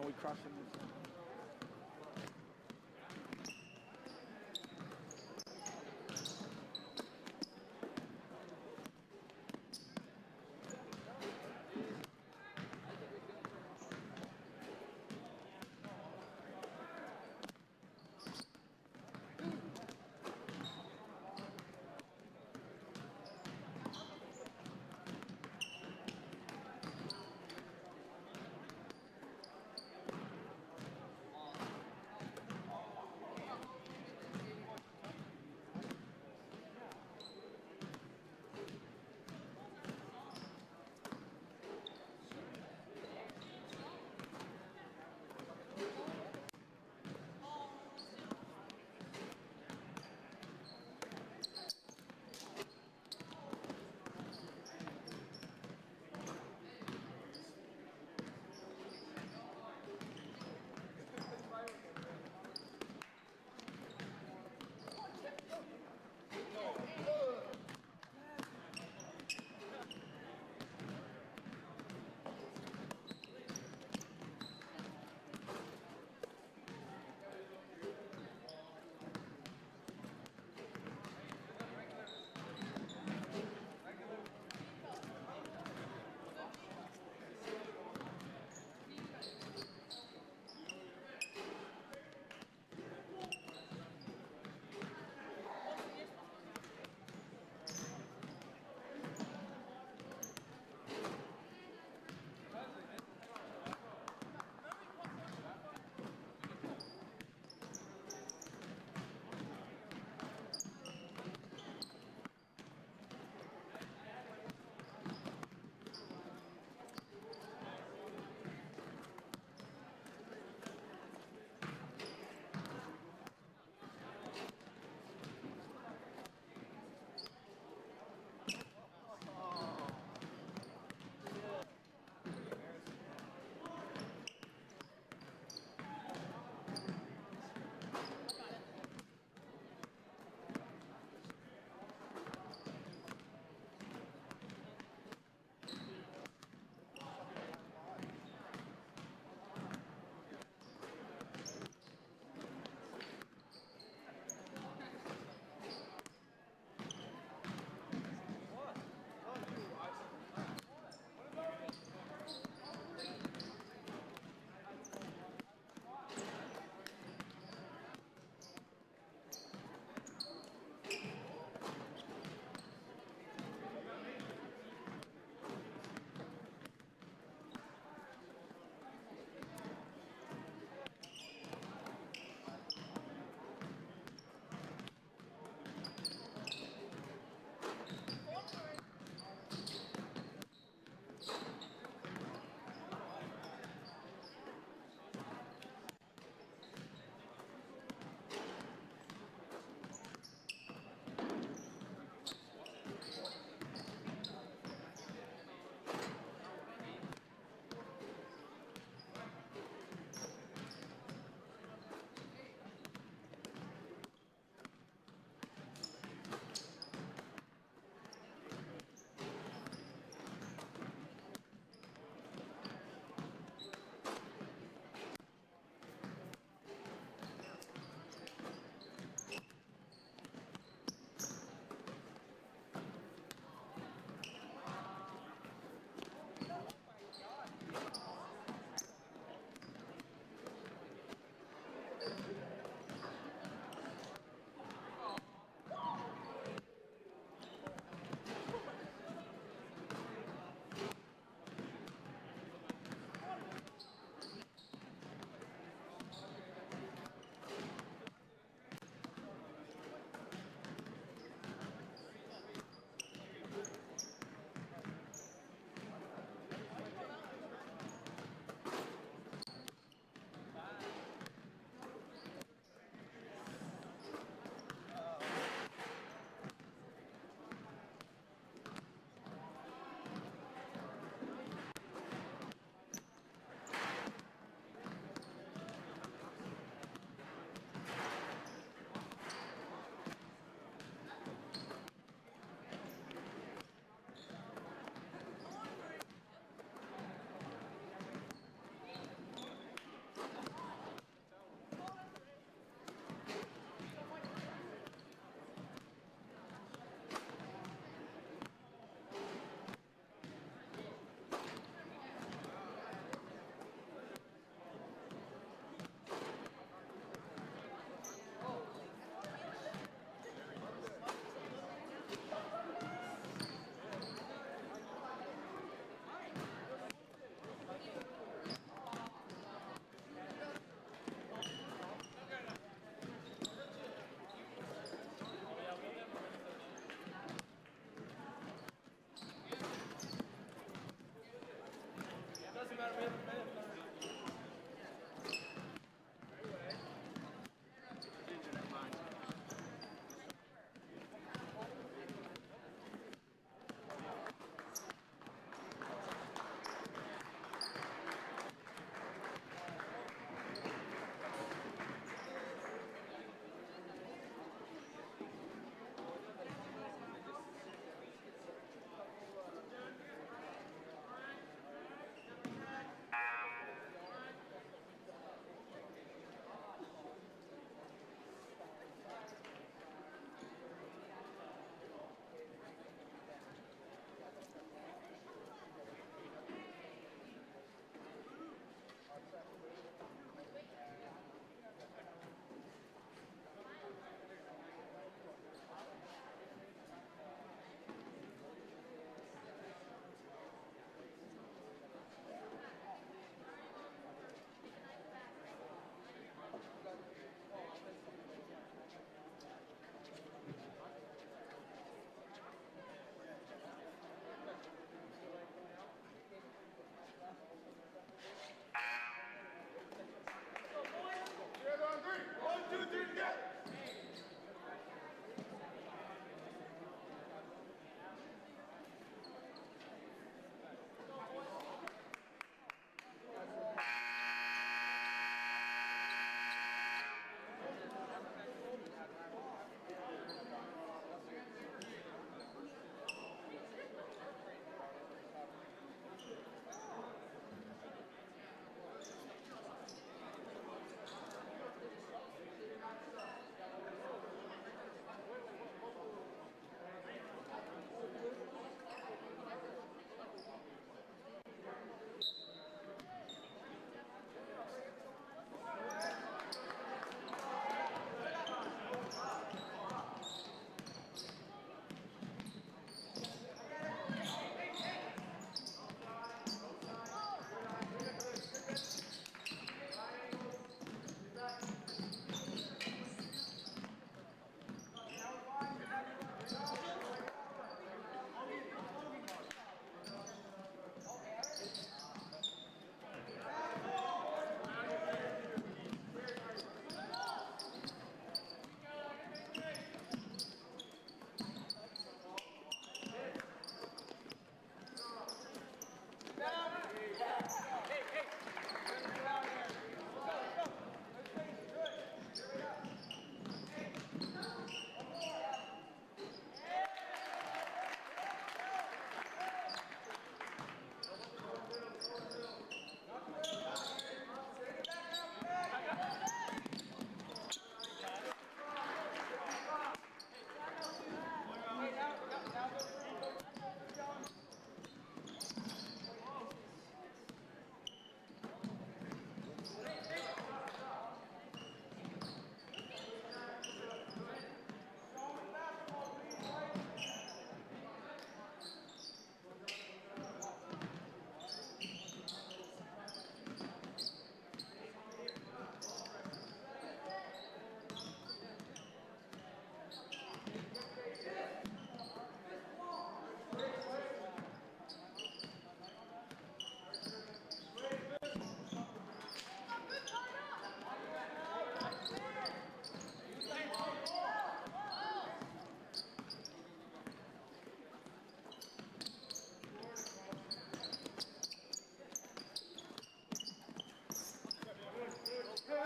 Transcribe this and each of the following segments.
we crush them.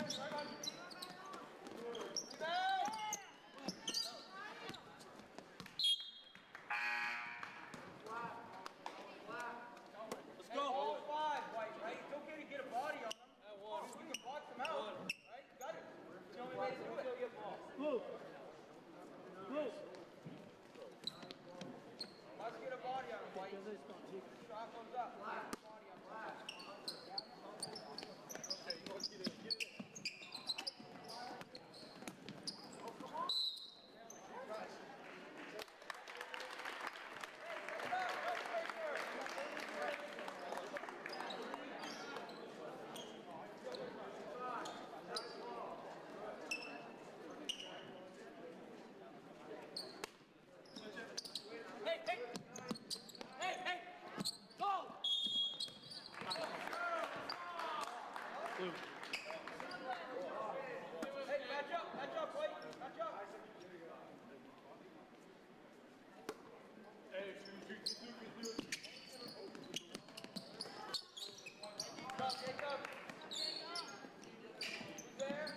Let's go. All five, White, right? It's okay to get a body on them. You can box them out, right? You got it. It's the only way to do it. Go get ball. Move. Move. Must get a body on them, White. Shot goes up. Body on them. Okay, you want to get it. Oh, come on. Hey, match up, White. Match up. Hey, Jacob. Who's there?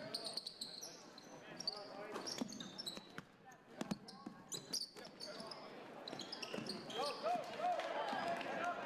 Go, go, go. Get up.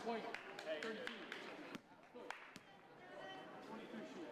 Point. 32. Go. 22 shoot.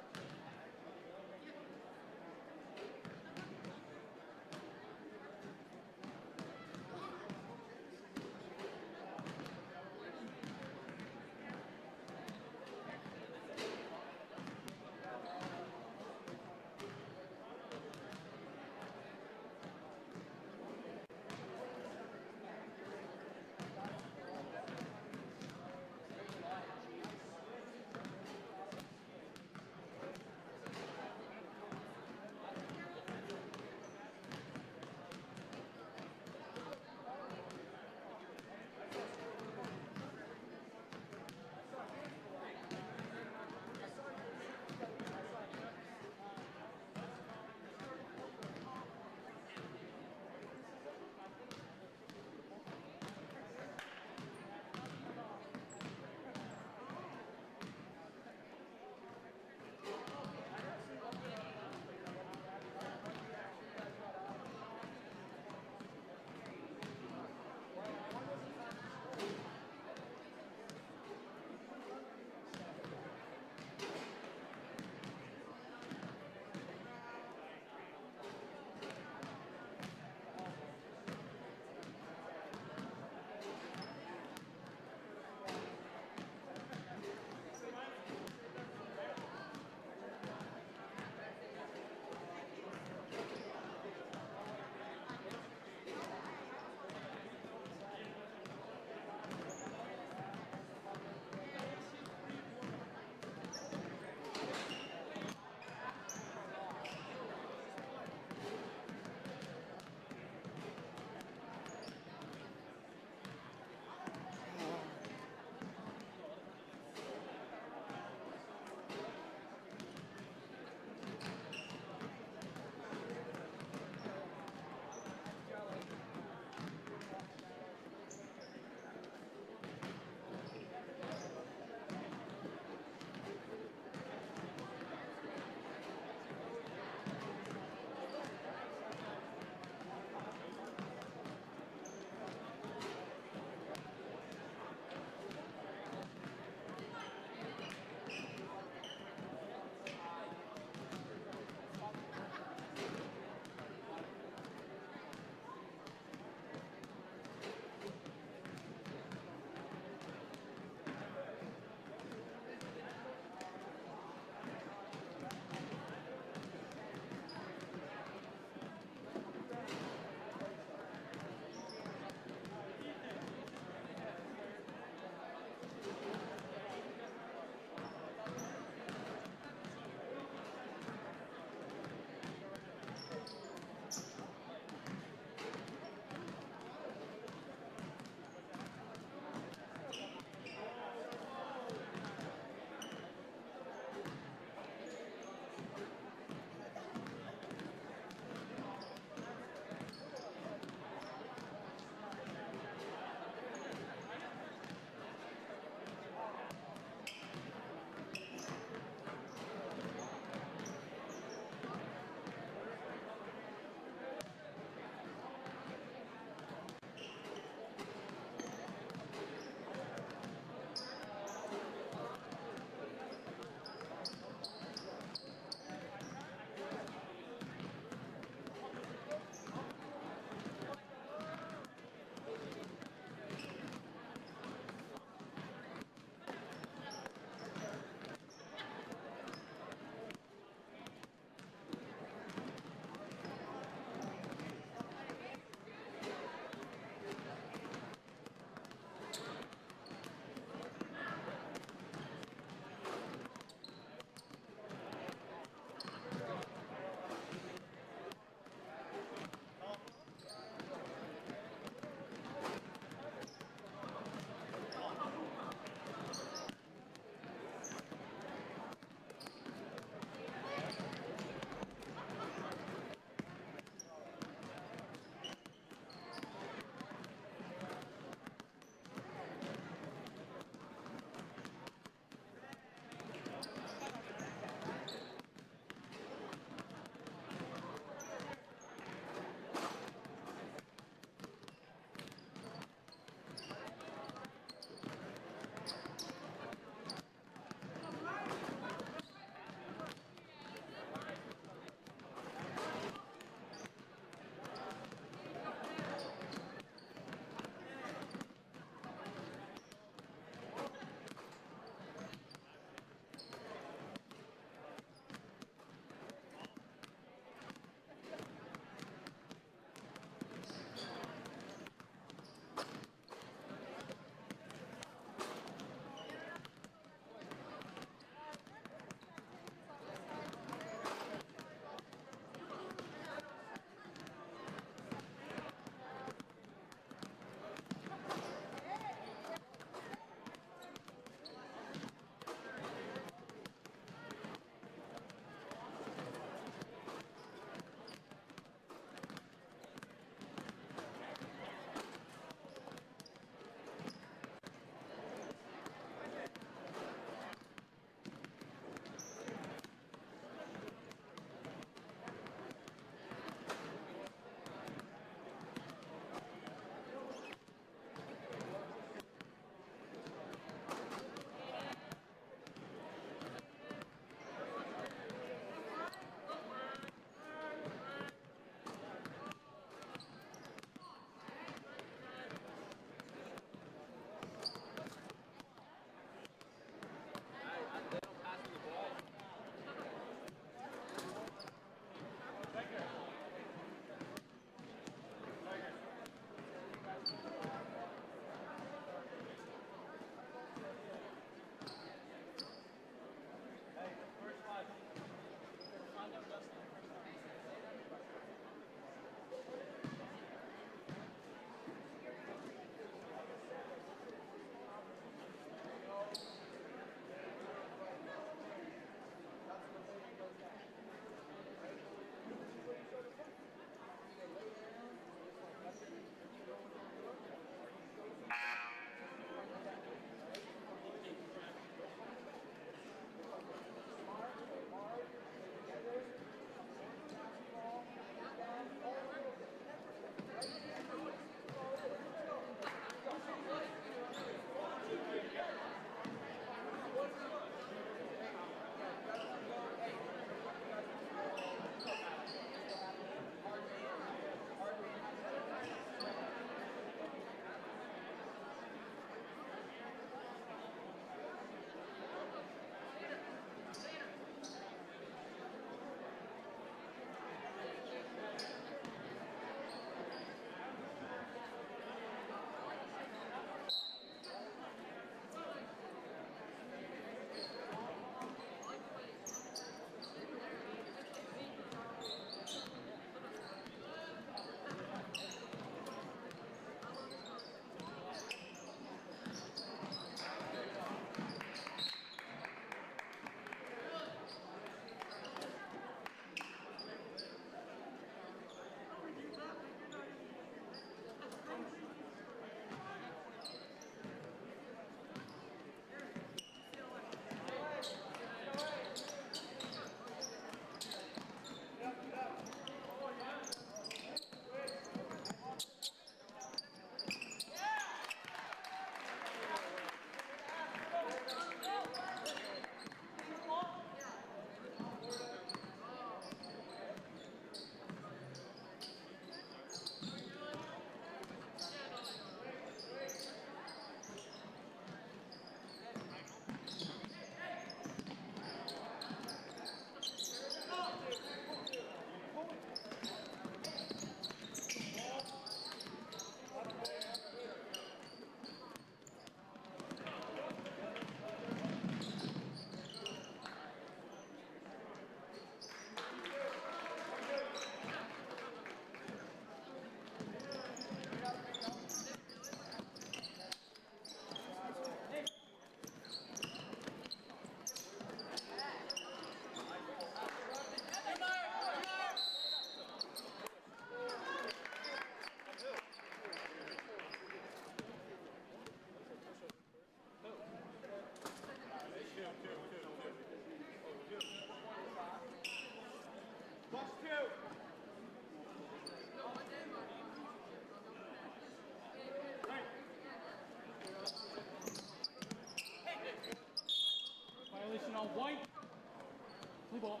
ball.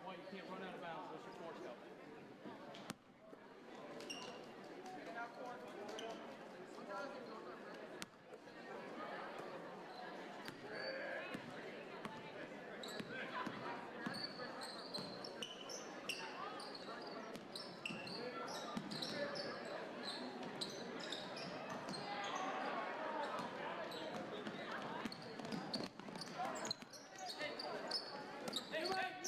Why you can't run out of bounds unless you're forced out. Hey,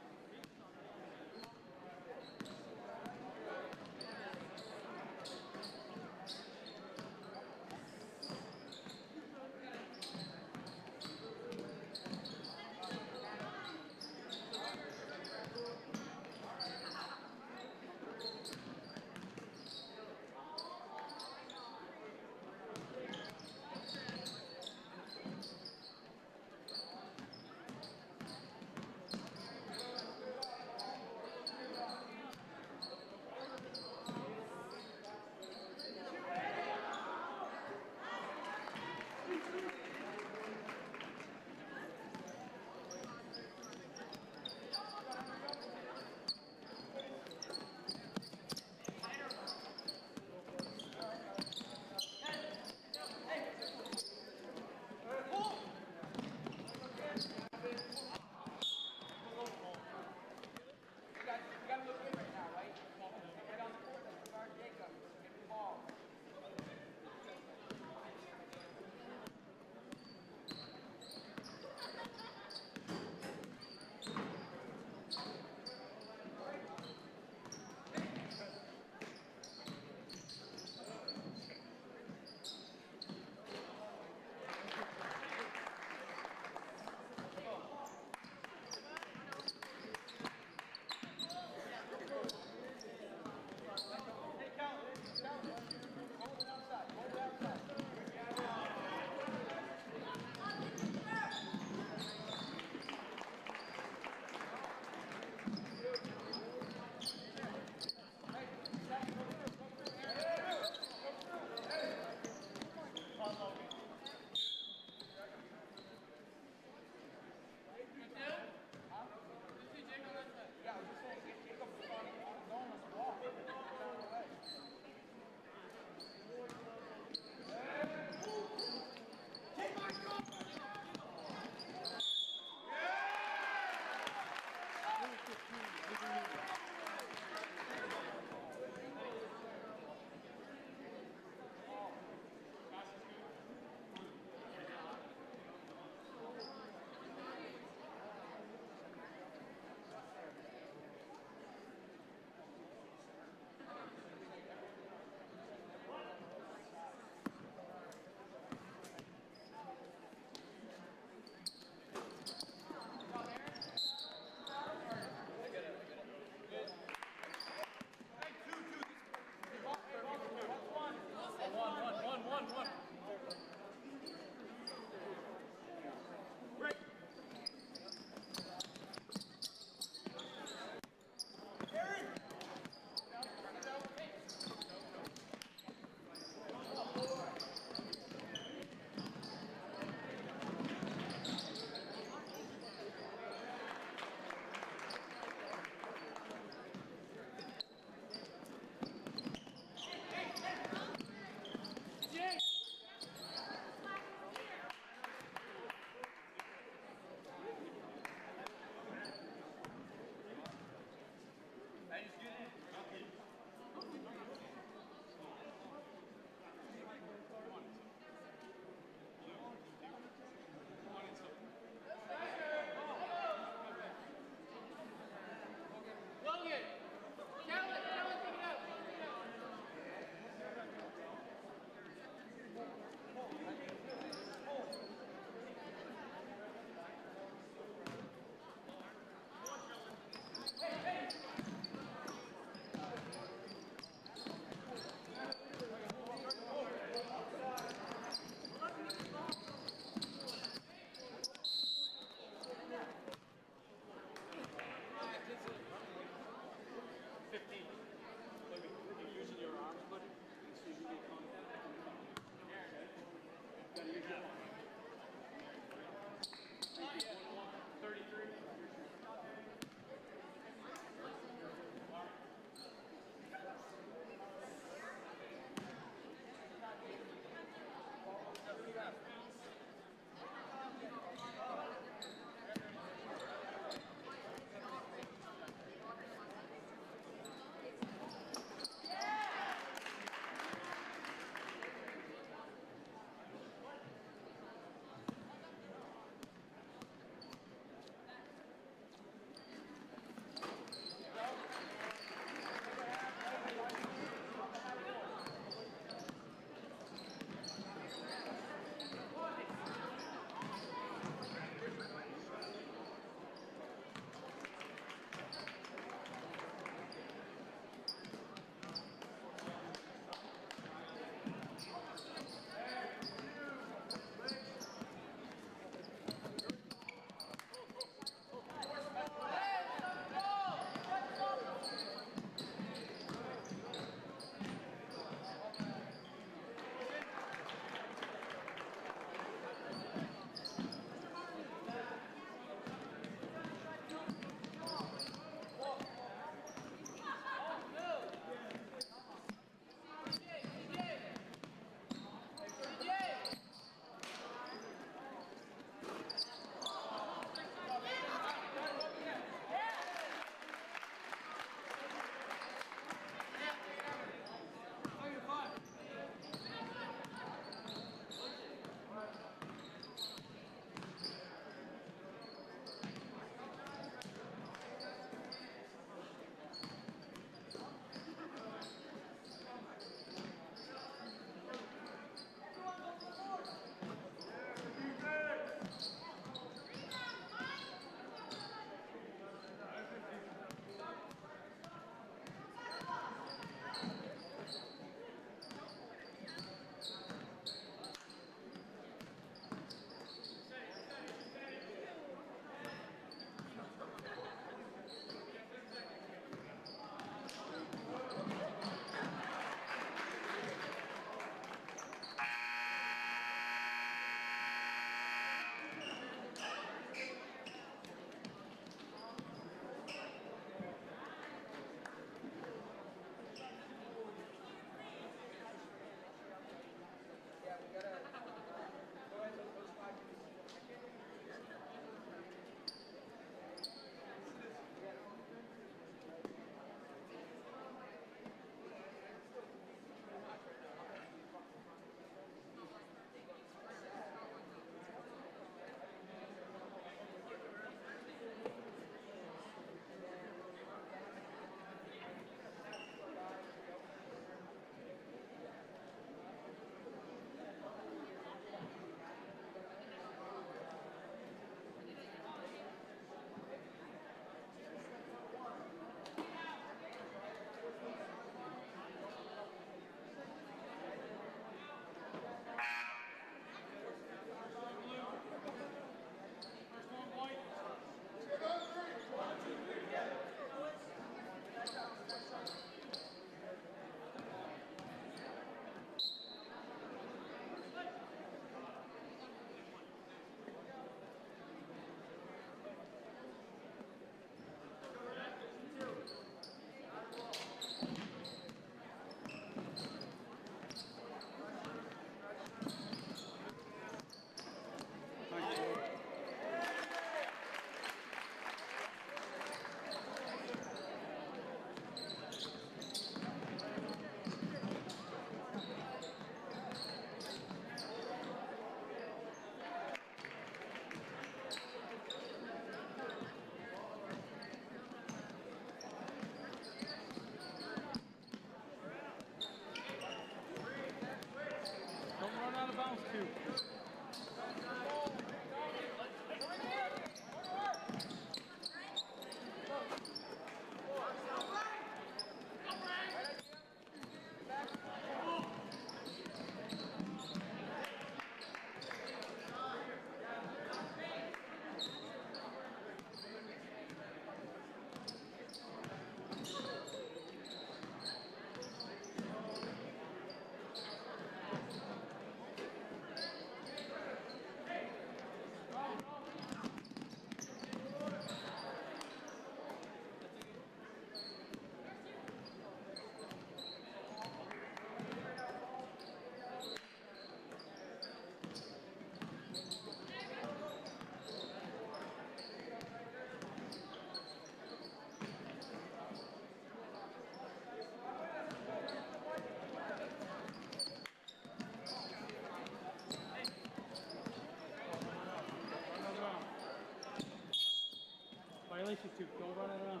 Violation 2. Don't run it around.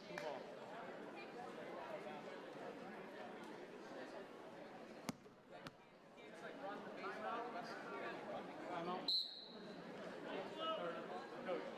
Two ball. Timeout. Coach.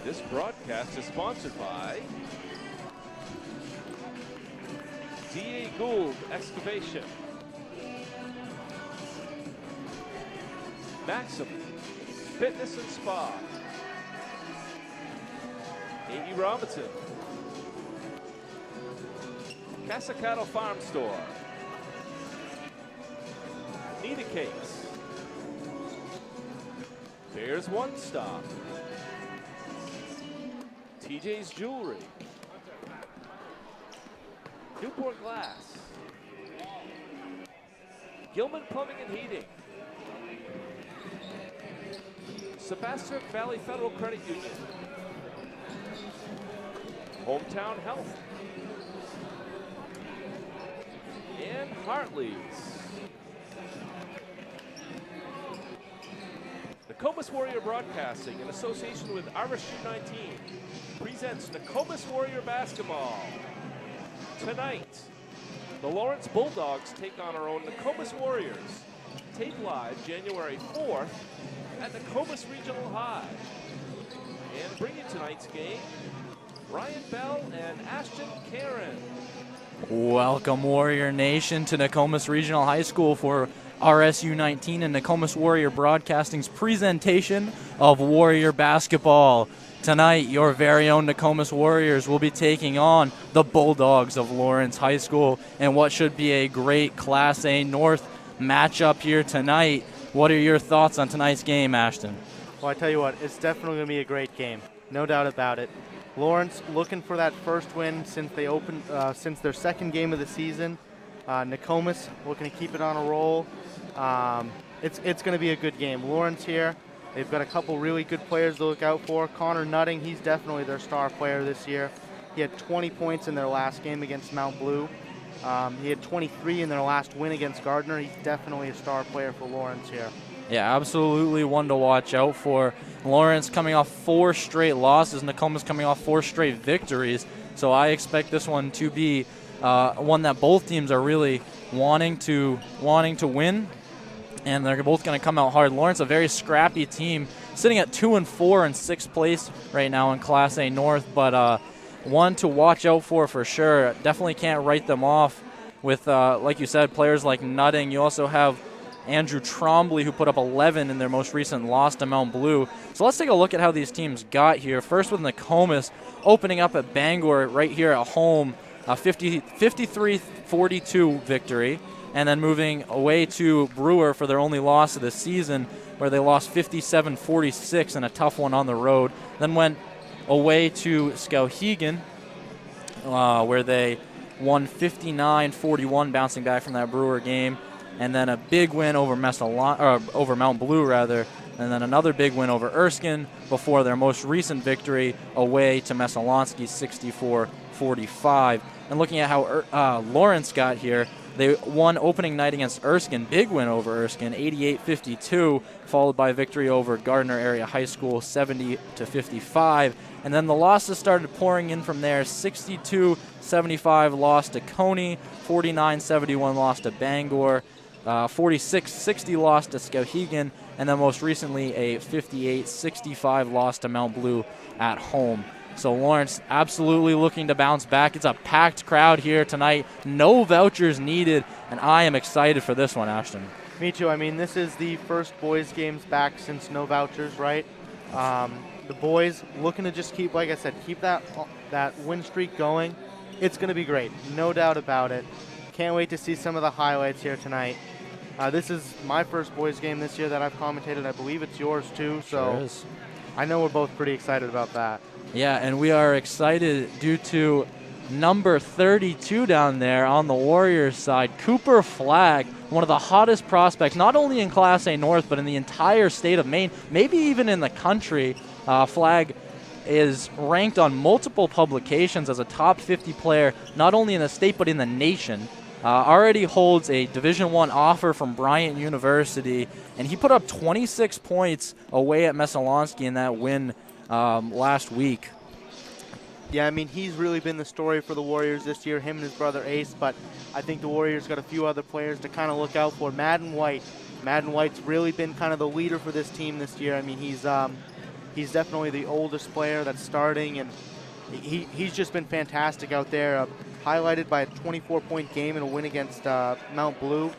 This broadcast is sponsored by D.A. Gould Excavation, Maxim Fitness and Spa, A.E. Robinson, Casa Cattle Farm Store, Nita Cakes, Bears One Stop, TJ's Jewelry, Newport Glass, Gilman Plumbing and Heating, Sebastopol Valley Federal Credit Union, Hometown Health, and Hartley's. Nokomis Warrior Broadcasting, in association with RSU 19, presents Nokomis Warrior Basketball. Tonight, the Lawrence Bulldogs take on our own Nokomis Warriors. Tape live January 4th at Nokomis Regional High. And bringing tonight's game, Ryan Bell and Ashton Karen. Welcome, Warrior Nation, to Nokomis Regional High School for RSU 19 and Nokomis Warrior Broadcasting's presentation of Warrior Basketball. Tonight, your very own Nokomis Warriors will be taking on the Bulldogs of Lawrence High School in what should be a great Class A North matchup here tonight. What are your thoughts on tonight's game, Ashton? Well, I tell you what, it's definitely going to be a great game, no doubt about it. Lawrence looking for that first win since they opened, since their second game of the season. Nokomis looking to keep it on a roll. It's going to be a good game. Lawrence here, they've got a couple really good players to look out for. Connor Nutting, he's definitely their star player this year. He had 20 points in their last game against Mount Blue. He had 23 in their last win against Gardner. He's definitely a star player for Lawrence here. Yeah, absolutely one to watch out for. Lawrence coming off 4 straight losses. Nokomis coming off 4 straight victories. So I expect this one to be one that both teams are really wanting to win, and they're both going to come out hard. Lawrence, a very scrappy team, sitting at 2-4 in 6th place right now in Class A North, but one to watch out for sure. Definitely can't write them off with, like you said, players like Nutting. You also have Andrew Trombley, who put up 11 in their most recent loss to Mount Blue. So let's take a look at how these teams got here. First with Nokomis opening up at Bangor right here at home, a 53-42 victory, and then moving away to Brewer for their only loss of the season, where they lost 57-46 in a tough one on the road. Then went away to Skowhegan, where they won 59-41, bouncing back from that Brewer game. And then a big win over over Mount Blue, rather, and then another big win over Erskine before their most recent victory away to Messalonsky, 64-45. And looking at how Lawrence got here, they won opening night against Erskine, big win over Erskine, 88-52, followed by a victory over Gardner Area High School, 70-55. And then the losses started pouring in from there. 62-75 loss to Coney, 49-71 loss to Bangor, 46-60 loss to Skowhegan, and then most recently a 58-65 loss to Mount Blue at home. So Lawrence absolutely looking to bounce back. It's a packed crowd here tonight. No vouchers needed, and I am excited for this one, Ashton. Me too. I mean, this is the first boys games back since no vouchers, right? The boys looking to just keep, like I said, keep that win streak going. It's going to be great, no doubt about it. Can't wait to see some of the highlights here tonight. This is my first boys game this year that I've commentated. I believe it's yours too, so Sure is. I know we're both pretty excited about that. Yeah, and we are excited due to number 32 down there on the Warriors side, Cooper Flagg, one of the hottest prospects, not only in Class A North, but in the entire state of Maine, maybe even in the country. Flagg is ranked on multiple publications as a top 50 player, not only in the state, but in the nation. Already holds a Division I offer from Bryant University, and he put up 26 points away at Messalonsky in that win last week. Yeah, I mean, he's really been the story for the Warriors this year, him and his brother Ace, but I think the Warriors got a few other players to kind of look out for. Madden White. Madden White's really been kind of the leader for this team this year. I mean, He's definitely the oldest player that's starting, and he's just been fantastic out there, highlighted by a 24-point game and a win against Mount Blue.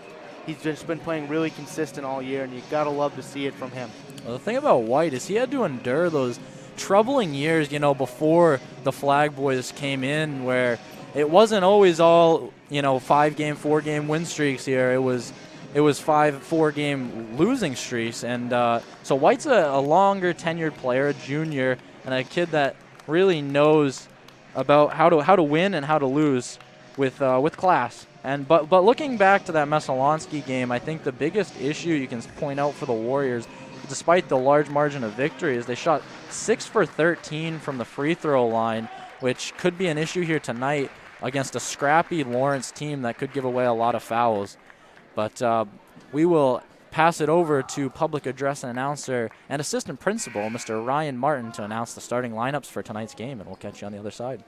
He's just been playing really consistent all year, and you gotta love to see it from him. Well, the thing about White is he had to endure those troubling years, before the Flag Boys came in, where it wasn't always all, 5-game, 4-game win streaks here. It was 4-game losing streaks, and so White's a longer tenured player, a junior, and a kid that really knows about how to win and how to lose with class. But looking back to that Messalonsky game, I think the biggest issue you can point out for the Warriors, despite the large margin of victory, is they shot 6 for 13 from the free throw line, which could be an issue here tonight against a scrappy Lawrence team that could give away a lot of fouls. But we will pass it over to public address announcer and assistant principal, Mr. Ryan Martin, to announce the starting lineups for tonight's game, and we'll catch you on the other side.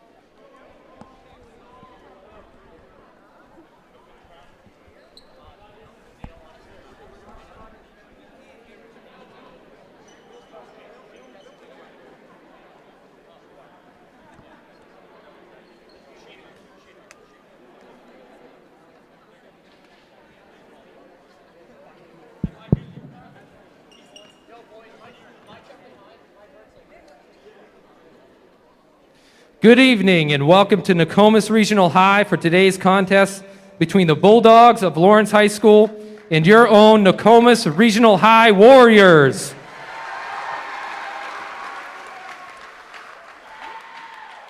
Good evening and welcome to Nokomis Regional High for today's contest between the Bulldogs of Lawrence High School and your own Nokomis Regional High Warriors.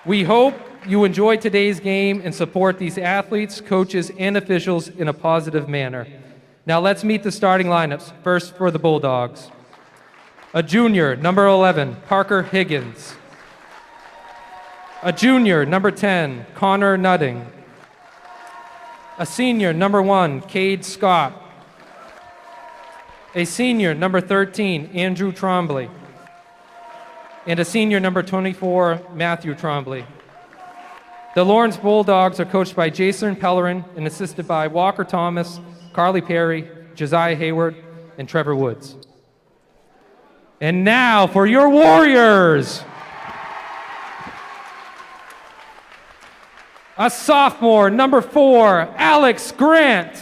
We hope you enjoy today's game and support these athletes, coaches, and officials in a positive manner. Now let's meet the starting lineups. First for the Bulldogs. A junior, number 11, Parker Higgins. A junior, number 10, Connor Nutting. A senior, number 1, Cade Scott. A senior, number 13, Andrew Trombley. And a senior, number 24, Matthew Trombley. The Lawrence Bulldogs are coached by Jason Pellerin and assisted by Walker Thomas, Carly Perry, Josiah Hayward, and Trevor Woods. And now for your Warriors. A sophomore, number 4, Alex Grant.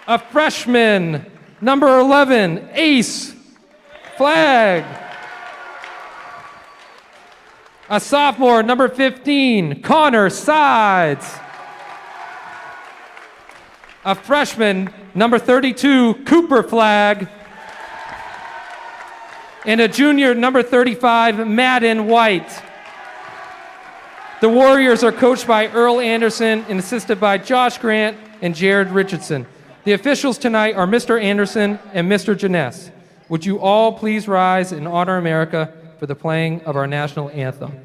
A freshman, number 11, Ace Flag. A sophomore, number 15, Connor Sides. A freshman, number 32, Cooper Flag. And a junior, number 35, Madden White. The Warriors are coached by Earl Anderson and assisted by Josh Grant and Jared Richardson. The officials tonight are Mr. Anderson and Mr. Janess. Would you all please rise and honor America for the playing of our national anthem?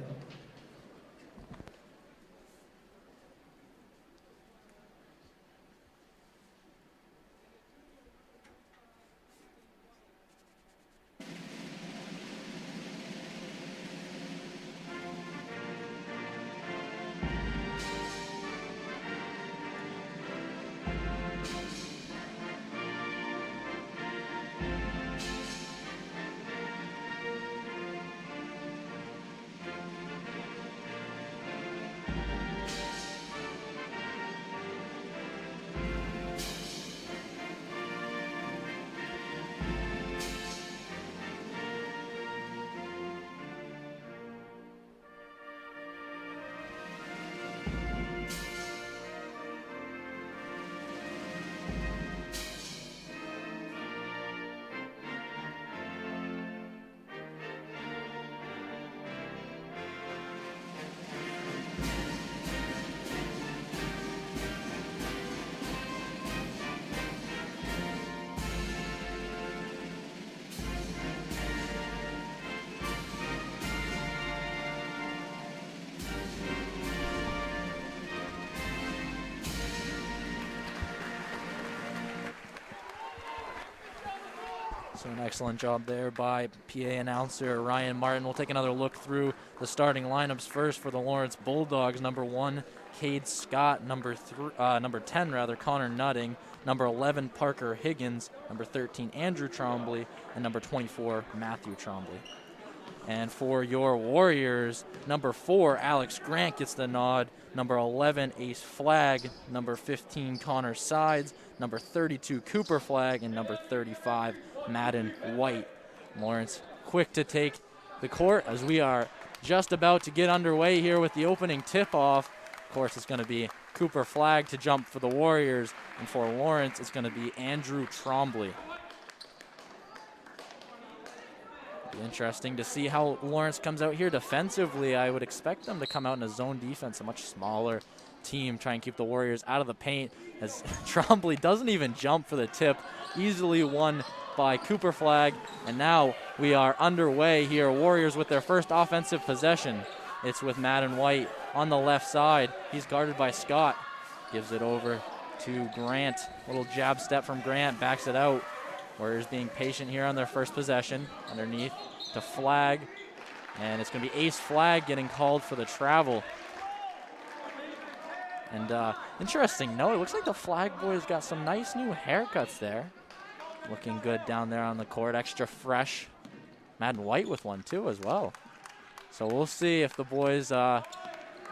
So an excellent job there by PA announcer Ryan Martin. We'll take another look through the starting lineups first for the Lawrence Bulldogs. Number 1, Cade Scott. Number 10, Connor Nutting. number 11, Parker Higgins, number 13, Andrew Trombley, and number 24, Matthew Trombley. And for your Warriors, number 4, Alex Grant gets the nod, number 11, Ace Flagg, number 15, Connor Sides, number 32, Cooper Flagg, and number 35, Madden White. Lawrence quick to take the court as we are just about to get underway here with the opening tip-off. Of course, it's going to be Cooper Flagg to jump for the Warriors, and for Lawrence, it's going to be Andrew Trombley. Be interesting to see how Lawrence comes out here defensively. I would expect them to come out in a zone defense, a much smaller team, try and keep the Warriors out of the paint, as Trombley doesn't even jump for the tip. Easily won by Cooper Flagg, and now we are underway here. Warriors with their first offensive possession. It's with Madden White on the left side. He's guarded by Scott. Gives it over to Grant. Little jab step from Grant, backs it out. Warriors being patient here on their first possession. Underneath to Flagg, and it's going to be Ace Flagg getting called for the travel. And interesting note, it looks like the Flagg boys got some nice new haircuts there. Looking good down there on the court, extra fresh. Madden White with one too as well. So we'll see if the boys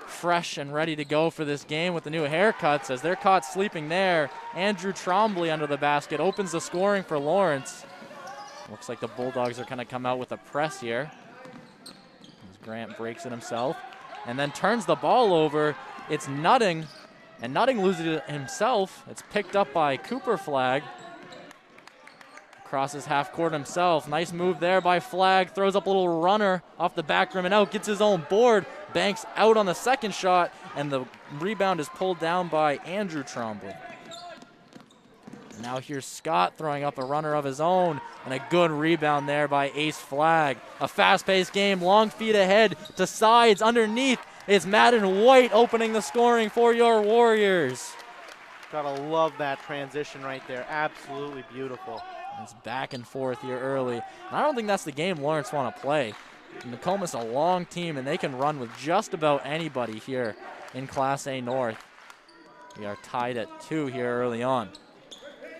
fresh and ready to go for this game with the new haircuts as they're caught sleeping there. Andrew Trombley under the basket opens the scoring for Lawrence. Looks like the Bulldogs are going to come out with a press here. As Grant breaks it himself and then turns the ball over. It's Nutting, and Nutting loses it himself. It's picked up by Cooper Flagg. Crosses half court himself. Nice move there by Flagg. Throws up a little runner off the back rim and out. Gets his own board. Banks out on the second shot. And the rebound is pulled down by Andrew Trombley. Now here's Scott throwing up a runner of his own. And a good rebound there by Ace Flagg. A fast-paced game. Long feet ahead to Sides underneath. It's Madden White opening the scoring for your Warriors. Gotta love that transition right there. Absolutely beautiful. It's back and forth here early. And I don't think that's the game Lawrence want to play. Nokomis a long team, and they can run with just about anybody here in Class A North. We are tied at 2 here early on.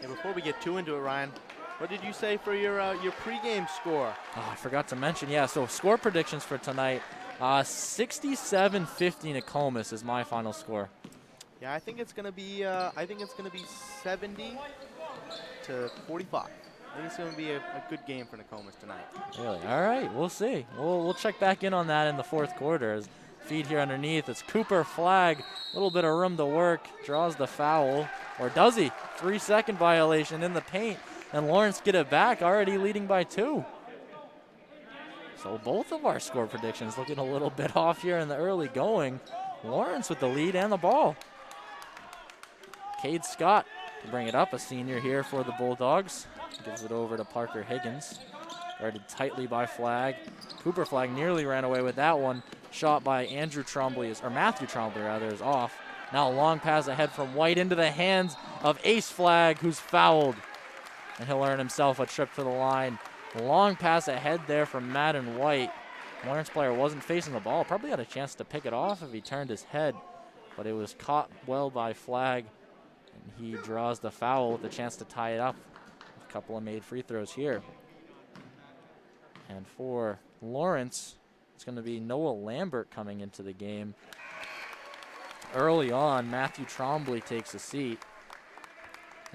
Hey, before we get too into it, Ryan, what did you say for your pregame score? Oh, I forgot to mention, yeah, so score predictions for tonight. 67-50 Nokomis is my final score. Yeah, I think it's gonna be 70 to 45. I think it's going to be a good game for Nokomis tonight. Really? All right, we'll see. We'll check back in on that in the fourth quarter. As feed here underneath, it's Cooper Flagg. A little bit of room to work. Draws the foul. Or does he? 3-second violation in the paint. And Lawrence get it back, already leading by 2. So both of our score predictions looking a little bit off here in the early going. Lawrence with the lead and the ball. Cade Scott to bring it up, a senior here for the Bulldogs. Gives it over to Parker Higgins. Guarded tightly by Flagg. Cooper Flagg nearly ran away with that one. Shot by Matthew Trombley is off. Now a long pass ahead from White into the hands of Ace Flagg, who's fouled. And he'll earn himself a trip to the line. Long pass ahead there from Madden White. Lawrence player wasn't facing the ball. Probably had a chance to pick it off if he turned his head. But it was caught well by Flagg. And he draws the foul with a chance to tie it up. A couple of made free throws here. And for Lawrence, it's going to be Noah Lambert coming into the game. Early on, Matthew Trombley takes a seat.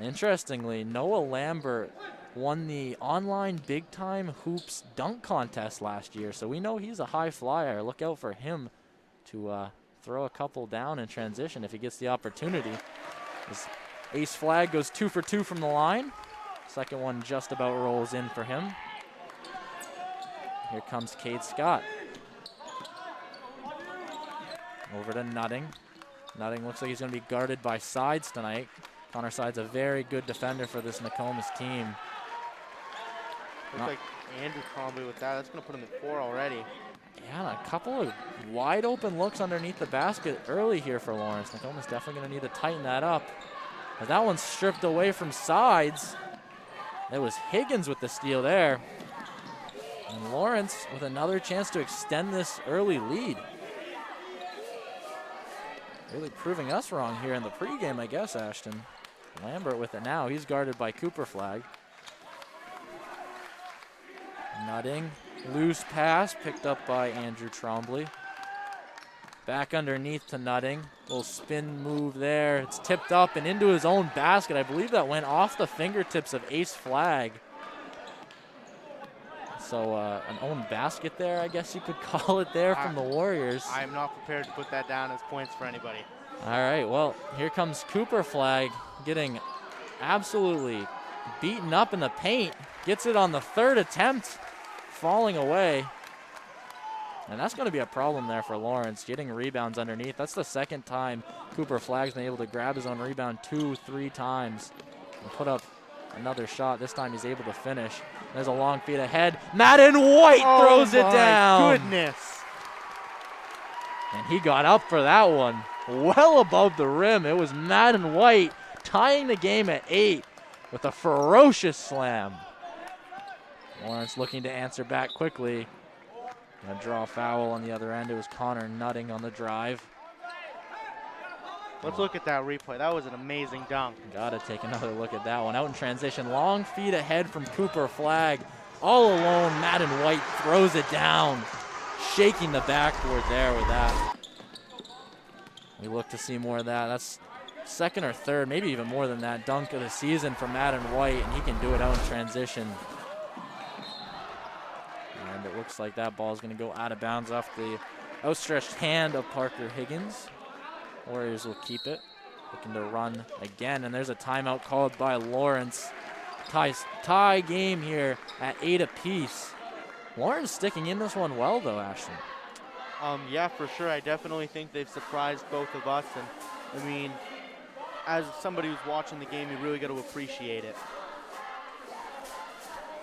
Interestingly, Noah Lambert won the online Big Time Hoops dunk contest last year, so we know he's a high flyer. Look out for him to throw a couple down in transition if he gets the opportunity. As Ace Flagg goes 2 for 2 from the line. Second one just about rolls in for him. Here comes Cade Scott. Over to Nutting. Nutting looks like he's going to be guarded by Sides tonight. Connor Sides, a very good defender for this Nokomis team. Looks like Andrew Trombley with that. That's going to put him at 4 already. Yeah, a couple of wide open looks underneath the basket early here for Lawrence. Nokomis definitely going to need to tighten that up. But that one's stripped away from Sides. It was Higgins with the steal there. And Lawrence with another chance to extend this early lead. Really proving us wrong here in the pregame, I guess, Ashton. Lambert with it now. He's guarded by Cooper Flag. Nutting. Loose pass picked up by Andrew Trombley. Back underneath to Nutting. Little spin move there. It's tipped up and into his own basket. I believe that went off the fingertips of Ace Flag. So an own basket there, I guess you could call it there from the Warriors. I'm not prepared to put that down as points for anybody. All right, well, here comes Cooper Flag getting absolutely beaten up in the paint. Gets it on the third attempt, falling away. And that's going to be a problem there for Lawrence, getting rebounds underneath. That's the second time Cooper Flag's been able to grab his own rebound 2-3 times and put up another shot. This time he's able to finish. There's a long feed ahead. Madden White throws it down. Goodness. And he got up for that one. Well above the rim. It was Madden White tying the game at 8 with a ferocious slam. Lawrence looking to answer back quickly. Gonna draw a foul on the other end. It was Connor Nutting on the drive. Let's look at that replay. That was an amazing dunk. Gotta take another look at that one. Out in transition. Long feed ahead from Cooper Flag. All alone, Madden White throws it down. Shaking the backboard there with that. We look to see more of that. That's second or third, maybe even more than that, dunk of the season for Madden White, and he can do it out in transition. And it looks like that ball is going to go out of bounds off the outstretched hand of Parker Higgins. Warriors will keep it. Looking to run again, and there's a timeout called by Lawrence. Tie game here at 8 apiece. Lawrence sticking in this one well, though, Ashton. Yeah, for sure. I definitely think they've surprised both of us. And, I mean, as somebody who's watching the game, you really got to appreciate it.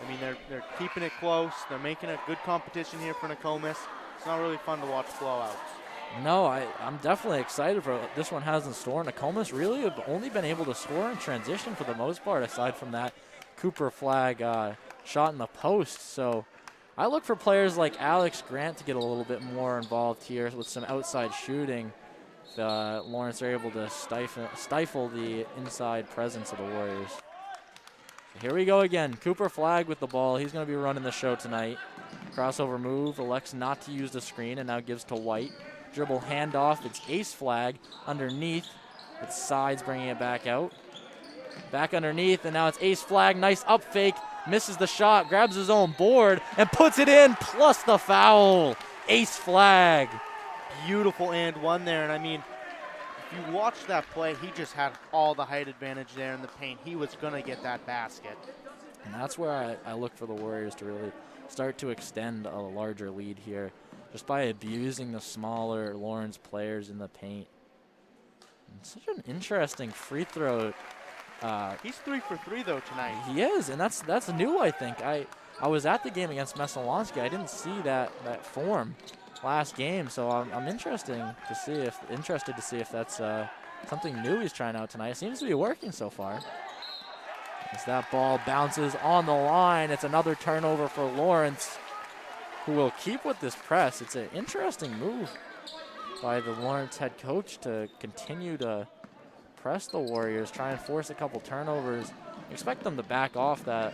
I mean, they're keeping it close. They're making a good competition here for Nokomis. It's not really fun to watch blowouts. No, I'm definitely excited for what this one has in store. Nokomis really have only been able to score in transition for the most part, aside from that Cooper Flag shot in the post. So I look for players like Alex Grant to get a little bit more involved here with some outside shooting. Lawrence are able to stifle the inside presence of the Warriors. So here we go again. Cooper Flag with the ball. He's going to be running the show tonight. Crossover move, elects not to use the screen, and now gives to White. Dribble handoff, it's Ace Flag underneath. It's Sides bringing it back out. Back underneath, and now it's Ace Flag. Nice up fake, misses the shot, grabs his own board, and puts it in, plus the foul. Ace Flag. Beautiful and one there, and I mean, if you watch that play, he just had all the height advantage there in the paint. He was going to get that basket. And that's where I look for the Warriors to really start to extend a larger lead here, just by abusing the smaller Lawrence players in the paint. And such an interesting free throw. He's 3 for 3 though tonight. He is, and that's new, I think. I was at the game against Messalonski. I didn't see that form last game, so I'm interested to see if that's something new he's trying out tonight. It seems to be working so far. As that ball bounces on the line, it's another turnover for Lawrence, who will keep with this press. It's an interesting move by the Lawrence head coach to continue to press the Warriors, try and force a couple turnovers. Expect them to back off that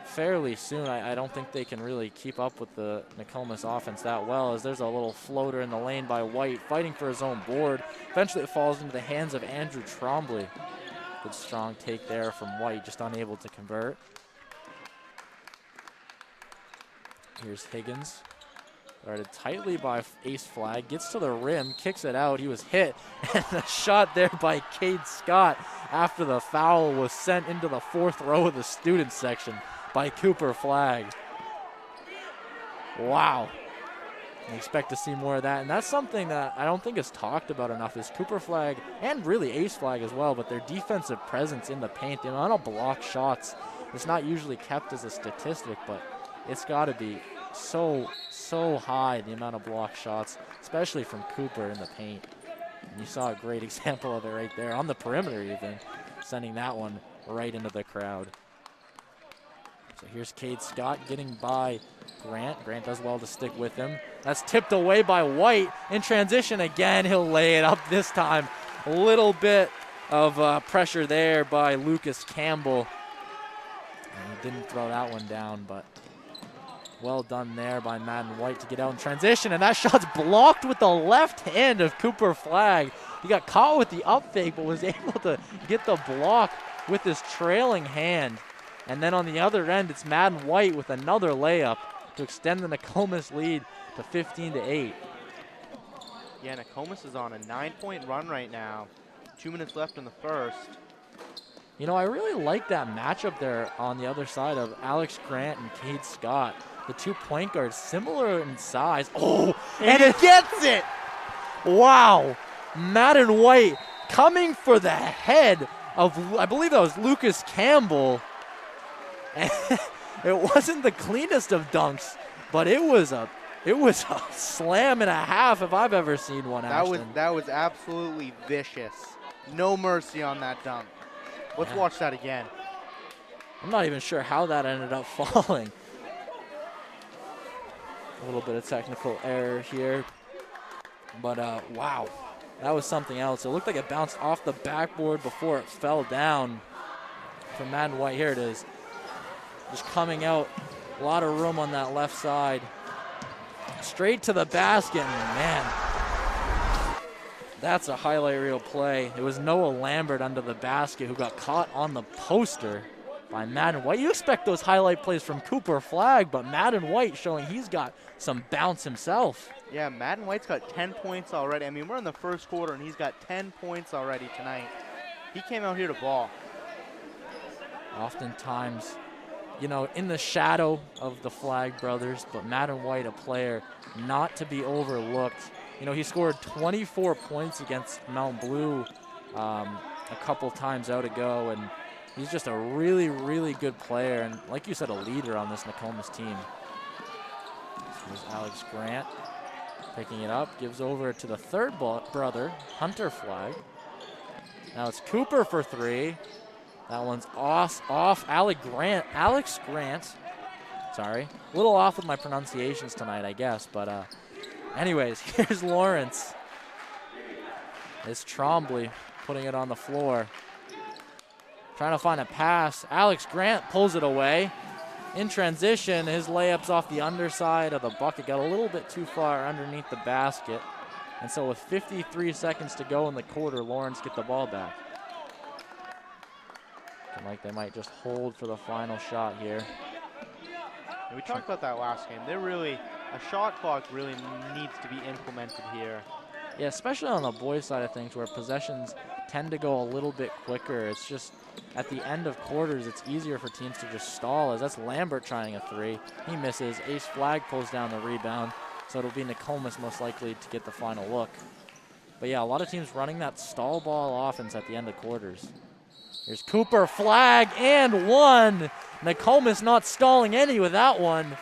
fairly soon. I don't think they can really keep up with the Nokomis offense that well, as there's a little floater in the lane by White, fighting for his own board. Eventually it falls into the hands of Andrew Trombley. Good strong take there from White, just unable to convert. Here's Higgins. Guarded tightly by Ace Flag. Gets to the rim, kicks it out. He was hit. And the shot there by Cade Scott after the foul was sent into the fourth row of the student section by Cooper Flag. Wow. I expect to see more of that. And that's something that I don't think is talked about enough, is Cooper Flag and really Ace Flag as well, but their defensive presence in the paint, the amount of block shots, it's not usually kept as a statistic, but it's got to be so high, the amount of block shots, especially from Cooper in the paint. And you saw a great example of it right there on the perimeter even, sending that one right into the crowd. So here's Cade Scott getting by Grant. Grant does well to stick with him. That's tipped away by White. In transition again, he'll lay it up this time. A little bit of pressure there by Lucas Campbell. And he didn't throw that one down, but well done there by Madden White to get out in transition. And that shot's blocked with the left hand of Cooper Flagg. He got caught with the up fake, but was able to get the block with his trailing hand. And then on the other end, it's Madden White with another layup to extend the Nokomis lead to 15-8. Yeah, Nokomis is on a 9-point run right now. 2 minutes left in the first. You know, I really like that matchup there on the other side of Alex Grant and Cade Scott. The 2 point guards, similar in size. Oh, and it gets it! Wow. Madden White coming for the head of, I believe that was Lucas Campbell. And it wasn't the cleanest of dunks, but it was a slam and a half if I've ever seen one. That was absolutely vicious. No mercy on that dunk. Let's watch that again. I'm not even sure how that ended up falling. A little bit of technical error here, but wow, that was something else. It looked like it bounced off the backboard before it fell down from Madden White. Here it is. Just coming out, a lot of room on that left side. Straight to the basket, and man, that's a highlight reel play. It was Noah Lambert under the basket who got caught on the poster by Madden White. You expect those highlight plays from Cooper Flagg, but Madden White showing he's got some bounce himself. Yeah, Madden White's got 10 points already. I mean, we're in the first quarter, and he's got 10 points already tonight. He came out here to ball. Oftentimes, you know, in the shadow of the Flagg brothers, but Madden White, a player not to be overlooked. You know, he scored 24 points against Mount Blue a couple times out ago, and he's just a really, really good player, and like you said, a leader on this Nokomis team. Here's Alex Grant picking it up, gives over to the third brother, Hunter Flagg. Now it's Cooper for three. That one's off Alex Grant. Sorry, a little off with my pronunciations tonight, I guess, but anyways, here's Lawrence. It's Trombley putting it on the floor. Trying to find a pass. Alex Grant pulls it away. In transition, his layup's off the underside of the bucket. Got a little bit too far underneath the basket. And so with 53 seconds to go in the quarter, Lawrence get the ball back. Looking like they might just hold for the final shot here. And we talked about that last game. A shot clock really needs to be implemented here. Yeah, especially on the boys' side of things where possessions tend to go a little bit quicker. It's just at the end of quarters, it's easier for teams to just stall, as that's Lambert trying a three. He misses. Ace Flagg pulls down the rebound, so it'll be Nokomis most likely to get the final look. But yeah, a lot of teams running that stall ball offense at the end of quarters. Here's Cooper Flagg and one. Nokomis not stalling any with that one,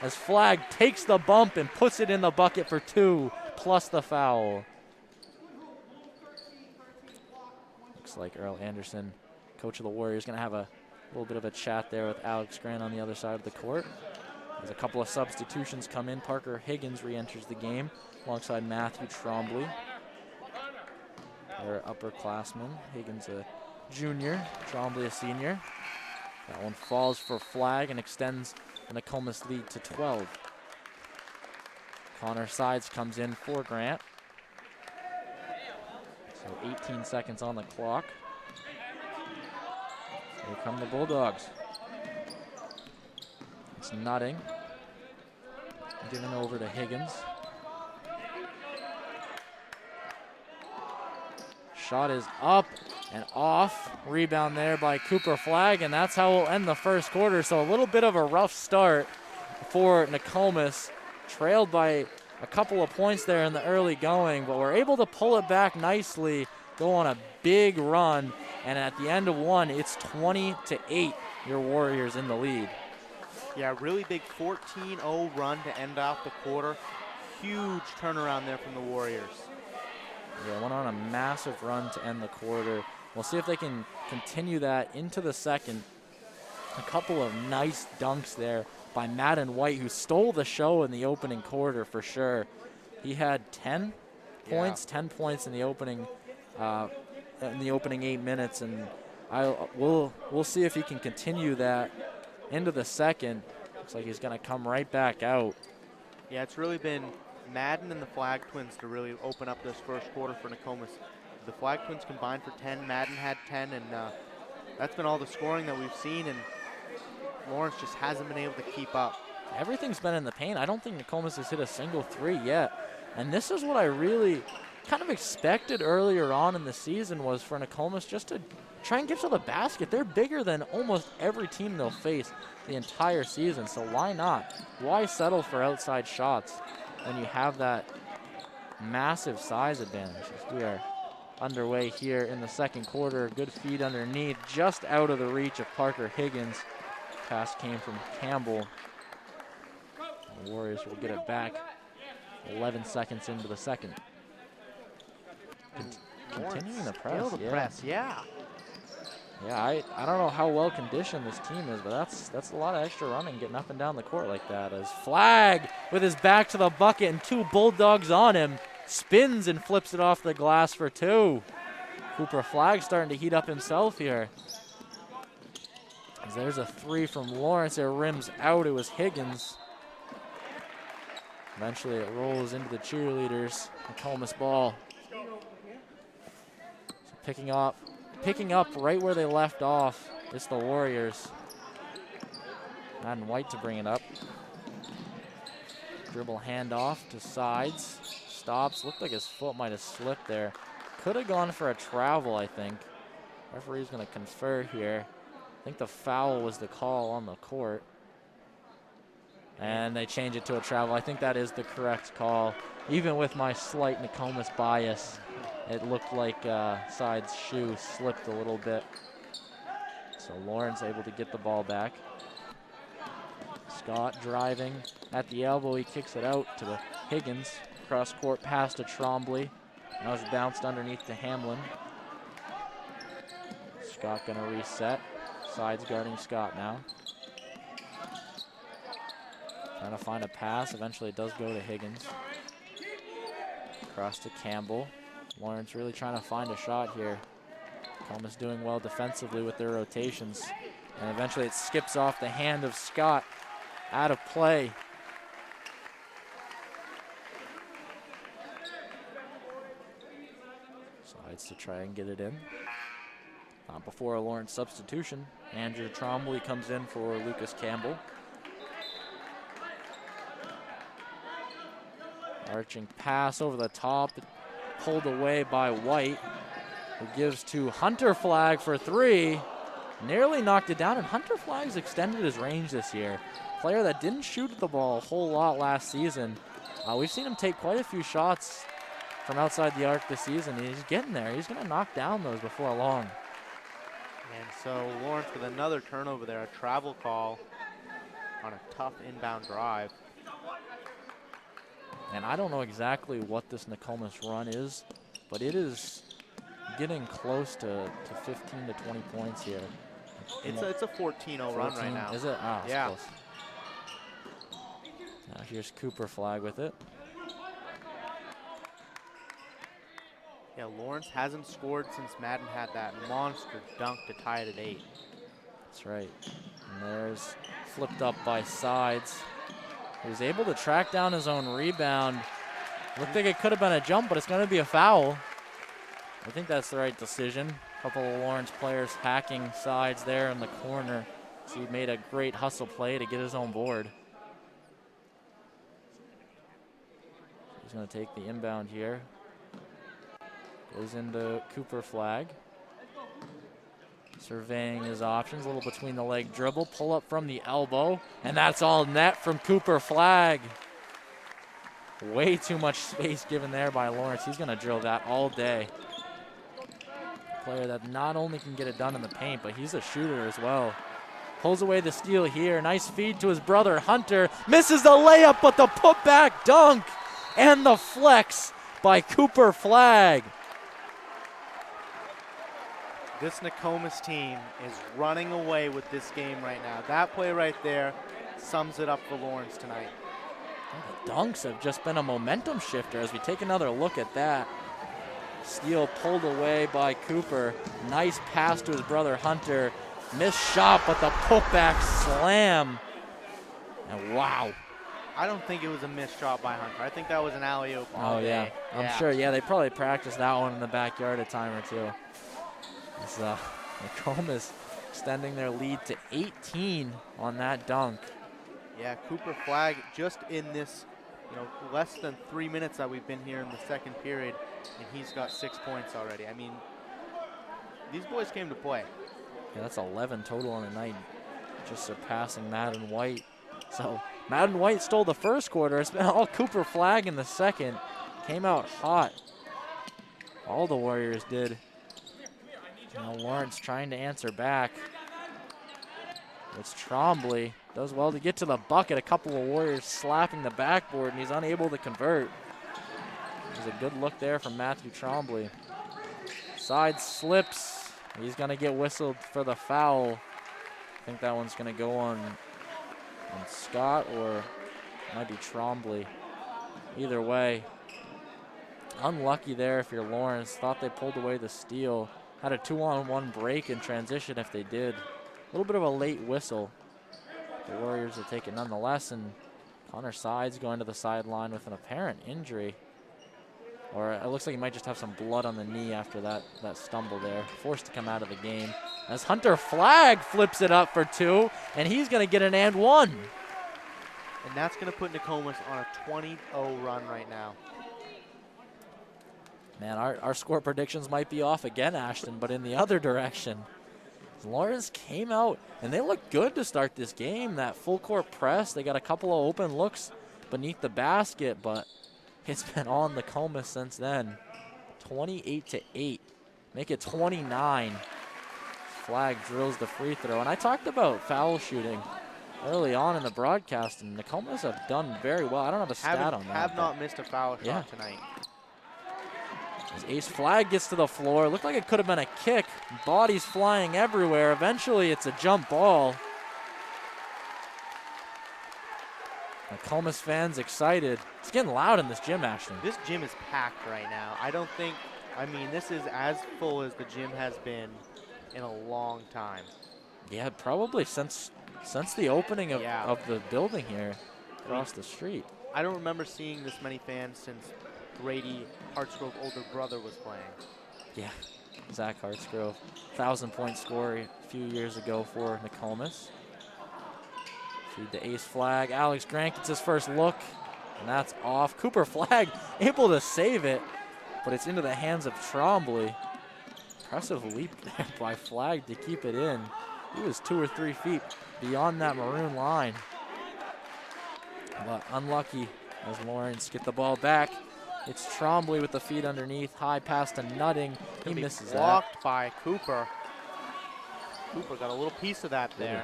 as Flagg takes the bump and puts it in the bucket for two, plus the foul. Looks like Earl Anderson, coach of the Warriors, going to have a little bit of a chat there with Alex Grant on the other side of the court. As a couple of substitutions come in, Parker Higgins re-enters the game alongside Matthew Trombley. They're upperclassmen. Higgins a junior, Trombley a senior. That one falls for Flagg and extends the Nokomis lead to 12. Connor Sides comes in for Grant. So 18 seconds on the clock. Here come the Bulldogs. It's Nutting. Given over to Higgins. Shot is up and off. Rebound there by Cooper Flagg, and that's how we'll end the first quarter. So a little bit of a rough start for Nokomis. Trailed by a couple of points there in the early going, but we're able to pull it back nicely, go on a big run, and at the end of one, it's 20-8, your Warriors in the lead. Yeah, really big 14-0 run to end off the quarter. Huge turnaround there from the Warriors. Yeah, went on a massive run to end the quarter. We'll see if they can continue that into the second. A couple of nice dunks there by Madden White, who stole the show in the opening quarter for sure. He had 10 points in the opening in the opening 8 minutes, and we'll see if he can continue that into the second. Looks like he's going to come right back out. Yeah, it's really been Madden and the Flag Twins to really open up this first quarter for Nokomis. The Flag Twins combined for 10, Madden had 10, and that's been all the scoring that we've seen, and Lawrence just hasn't been able to keep up. Everything's been in the paint. I don't think Nokomis has hit a single three yet. And this is what I really kind of expected earlier on in the season, was for Nokomis just to try and get to the basket. They're bigger than almost every team they'll face the entire season, so why not? Why settle for outside shots when you have that massive size advantage? We are underway here in the second quarter. Good feed underneath, just out of the reach of Parker Higgins. Pass came from Campbell. The Warriors will get it back 11 seconds into the second. Continuing the press. Yeah. Yeah, I don't know how well conditioned this team is, but that's a lot of extra running, getting up and down the court like that. As Flag with his back to the bucket and 2 Bulldogs on him, spins and flips it off the glass for 2. Cooper Flag starting to heat up himself here. As there's a 3 from Lawrence. It rims out. It was Higgins. Eventually it rolls into the cheerleaders. Nokomis ball. So picking up right where they left off. It's the Warriors. Madden White to bring it up. Dribble handoff to Sides. Stops. Looked like his foot might have slipped there. Could have gone for a travel, I think. Referee's going to confer here. I think the foul was the call on the court. And they change it to a travel. I think that is the correct call. Even with my slight Nokomis bias, it looked like Side's shoe slipped a little bit. So Lawrence able to get the ball back. Scott driving at the elbow. He kicks it out to Higgins. Cross court pass to Trombley. Now it's bounced underneath to Hamlin. Scott gonna reset. Sides guarding Scott now. Trying to find a pass. Eventually it does go to Higgins. Across to Campbell. Lawrence really trying to find a shot here. Nokomis doing well defensively with their rotations. And eventually it skips off the hand of Scott. Out of play. Sides to try and get it in. Not before a Lawrence substitution. Andrew Trombley comes in for Lucas Campbell. Arching pass over the top, pulled away by White, who gives to Hunter Flag for 3. Nearly knocked it down, and Hunter Flag's extended his range this year. Player that didn't shoot the ball a whole lot last season. We've seen him take quite a few shots from outside the arc this season. He's getting there. He's going to knock down those before long. And so Lawrence with another turnover there, a travel call on a tough inbound drive. And I don't know exactly what this Nokomis run is, but it is getting close to 15 to 20 points here. It's a 14-0 run right now. Is it? Oh, yeah. Close. Now here's Cooper Flag with it. Yeah, Lawrence hasn't scored since Madden had that monster dunk to tie it at 8. That's right. And there's flipped up by Sides. He was able to track down his own rebound. Looked like it could have been a jump, but it's going to be a foul. I think that's the right decision. A couple of Lawrence players hacking Sides there in the corner. So he made a great hustle play to get his own board. He's going to take the inbound here. Goes into Cooper Flag. Surveying his options, a little between the leg dribble, pull up from the elbow, and that's all net from Cooper Flag. Way too much space given there by Lawrence. He's going to drill that all day. Player that not only can get it done in the paint, but he's a shooter as well. Pulls away the steal here. Nice feed to his brother Hunter. Misses the layup, but the putback dunk and the flex by Cooper Flag. This Nokomis team is running away with this game right now. That play right there sums it up for Lawrence tonight. The dunks have just been a momentum shifter as we take another look at that. Steal pulled away by Cooper. Nice pass to his brother Hunter. Missed shot, but the putback slam. And wow. I don't think it was a missed shot by Hunter. I think that was an alley-oop all Oh, day. yeah. I'm sure. Yeah, they probably practiced that one in the backyard a time or two. It's Nokomis extending their lead to 18 on that dunk. Yeah, Cooper Flagg just in this, less than 3 minutes that we've been here in the second period, and he's got 6 points already. I mean, these boys came to play. Yeah, that's 11 total on the night, just surpassing Madden White. So Madden White stole the first quarter. It's been all Cooper Flagg in the second. Came out hot. All the Warriors did. Now Lawrence trying to answer back. It's Trombley. Does well to get to the bucket. A couple of Warriors slapping the backboard, and he's unable to convert. There's a good look there from Matthew Trombley. Side slips. He's going to get whistled for the foul. I think that one's going to go on Scott, or it might be Trombley. Either way, unlucky there if you're Lawrence. Thought they pulled away the steal. Had a 2-on-1 break in transition if they did. A little bit of a late whistle. The Warriors will take it nonetheless, and Connor Sides going to the sideline with an apparent injury. Or it looks like he might just have some blood on the knee after that stumble there. Forced to come out of the game. As Hunter Flagg flips it up for two, and he's going to get an and one. And that's going to put Nokomis on a 20-0 run right now. Man, our score predictions might be off again, Ashton, but in the other direction. Lawrence came out, and they looked good to start this game. That full court press, they got a couple of open looks beneath the basket, but it's been on Nokomis since then. 28-8. Make it 29. Flagg drills the free throw. And I talked about foul shooting early on in the broadcast, and Nokomis have done very well. I don't have a stat on that. Have not missed a foul shot tonight. As Ace Flagg gets to the floor, looked like it could have been a kick. Bodies flying everywhere. Eventually, it's a jump ball. Nokomis fans excited. It's getting loud in this gym, Ashton. This gym is packed right now. This is as full as the gym has been in a long time. Yeah, probably since the opening of the building here across the street. I don't remember seeing this many fans since Grady Hartsgrove's older brother was playing. Yeah, Zach Hartsgrove, 1,000-point scorer a few years ago for Nokomis. Feed to Ace Flagg. Alex Grant gets his first look, and that's off. Cooper Flagg able to save it, but it's into the hands of Trombley. Impressive leap there by Flagg to keep it in. He was 2 or 3 feet beyond that maroon line. But unlucky as Lawrence get the ball back. It's Trombley with the feet underneath. High pass to Nutting. He misses that. Blocked by Cooper. Cooper got a little piece of that there.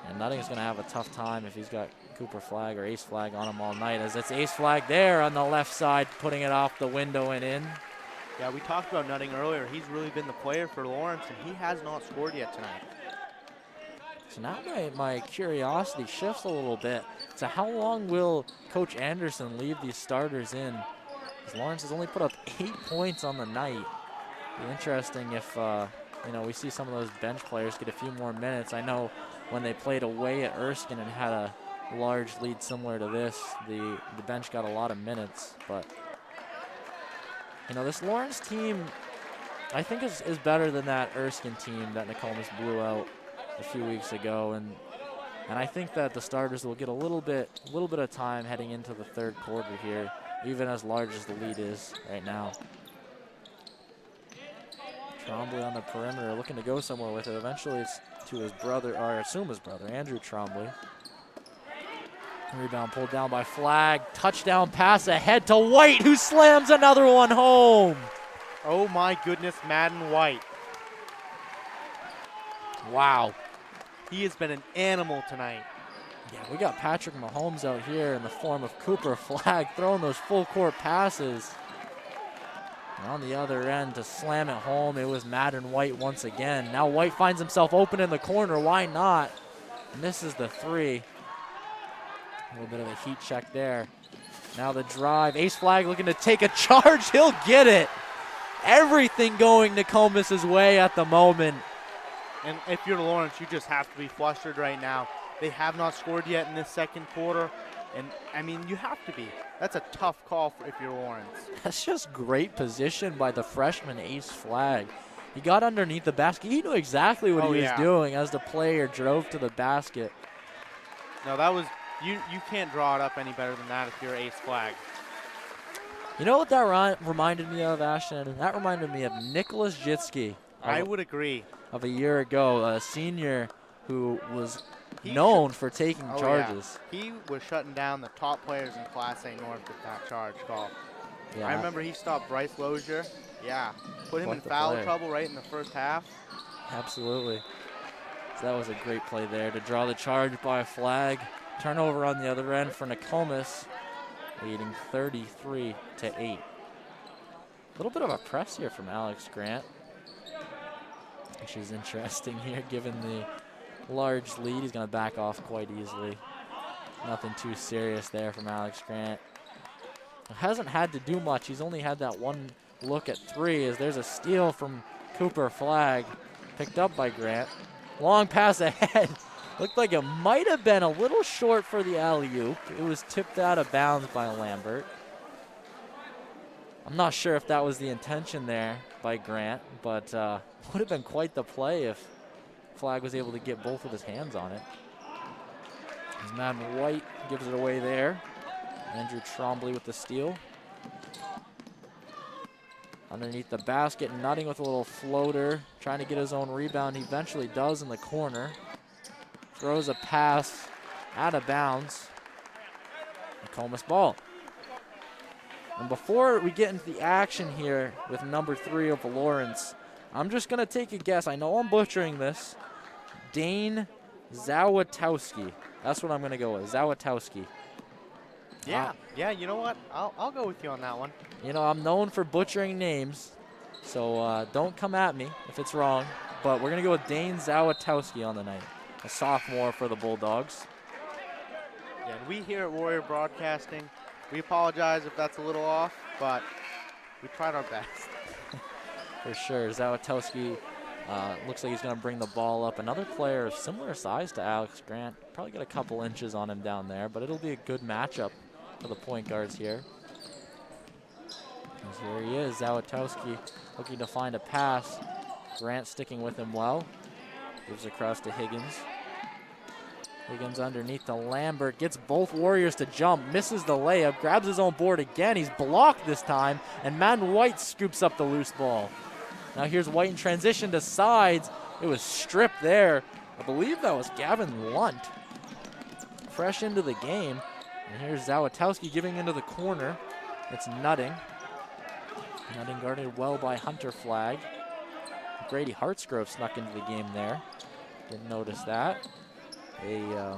And Nutting's going to have a tough time if he's got Cooper Flagg or Ace Flagg on him all night, as it's Ace Flagg there on the left side, putting it off the window and in. Yeah, we talked about Nutting earlier. He's really been the player for Lawrence, and he has not scored yet tonight. So now my curiosity shifts a little bit to how long will Coach Anderson leave these starters in? Because Lawrence has only put up 8 points on the night. Be interesting if we see some of those bench players get a few more minutes. I know when they played away at Erskine and had a large lead similar to this, the bench got a lot of minutes. But this Lawrence team, I think is better than that Erskine team that Nokomis blew out a few weeks ago, and I think that the starters will get a little bit of time heading into the third quarter here, even as large as the lead is right now. Trombley on the perimeter, looking to go somewhere with it. Eventually, it's to his brother, or I assume his brother, Andrew Trombley. Rebound pulled down by Flagg. Touchdown pass ahead to White, who slams another one home. Oh my goodness, Madden White. Wow. He has been an animal tonight. Yeah, we got Patrick Mahomes out here in the form of Cooper Flagg throwing those full court passes. And on the other end to slam it home, it was Madden White once again. Now White finds himself open in the corner. Why not? Misses the three. A little bit of a heat check there. Now the drive. Ace Flag looking to take a charge. He'll get it. Everything going Nokomis' way at the moment. And if you're Lawrence, you just have to be flustered right now. They have not scored yet in this second quarter. And, I mean, you have to be. That's a tough call if you're Lawrence. That's just great position by the freshman Ace Flag. He got underneath the basket. He knew exactly what he was doing as the player drove to the basket. No, that was, you can't draw it up any better than that if you're Ace Flag. You know what that reminded me of, Ashton? That reminded me of Nicholas Jitsky. I would agree. Of a year ago, a senior who was known for taking charges. Yeah. He was shutting down the top players in Class A North with that charge call. Yeah. I remember he stopped Bryce Lozier. Yeah, put him in foul trouble right in the first half. Absolutely. So that was a great play there to draw the charge by Flag. Turnover on the other end for Nokomis, leading 33-8. A little bit of a press here from Alex Grant, which is interesting here given the large lead. He's going to back off quite easily. Nothing too serious there from Alex Grant. Hasn't had to do much. He's only had that one look at three as there's a steal from Cooper Flag, picked up by Grant. Long pass ahead. Looked like it might have been a little short for the alley-oop. It was tipped out of bounds by Lambert. I'm not sure if that was the intention there by Grant, but would have been quite the play if Flag was able to get both of his hands on it. As Madden White gives it away there. Andrew Trombley with the steal. Underneath the basket, Nutting with a little floater, trying to get his own rebound. He eventually does in the corner. Throws a pass out of bounds. Nokomis ball. And before we get into the action here with number 3 of Lawrence, I'm just going to take a guess. I know I'm butchering this. Dane Zawatowski. That's what I'm going to go with, Zawatowski. Yeah, you know what? I'll go with you on that one. You know, I'm known for butchering names, so don't come at me if it's wrong. But we're going to go with Dane Zawatowski on the night, a sophomore for the Bulldogs. Yeah, and we here at Warrior Broadcasting, we apologize if that's a little off, but we tried our best. For sure. Zawatowski looks like he's going to bring the ball up. Another player of similar size to Alex Grant. Probably get a couple inches on him down there, but it'll be a good matchup for the point guards here. As here he is, Zawatowski looking to find a pass. Grant sticking with him well. Gives across to Higgins. Higgins underneath to Lambert, gets both Warriors to jump, misses the layup, grabs his own board again. He's blocked this time, and Madden White scoops up the loose ball. Now here's White in transition to sides. It was stripped there. I believe that was Gavin Lunt. Fresh into the game. And here's Zawatowski giving into the corner. It's Nutting. Nutting guarded well by Hunter Flag. Grady Hartsgrove snuck into the game there. Didn't notice that. A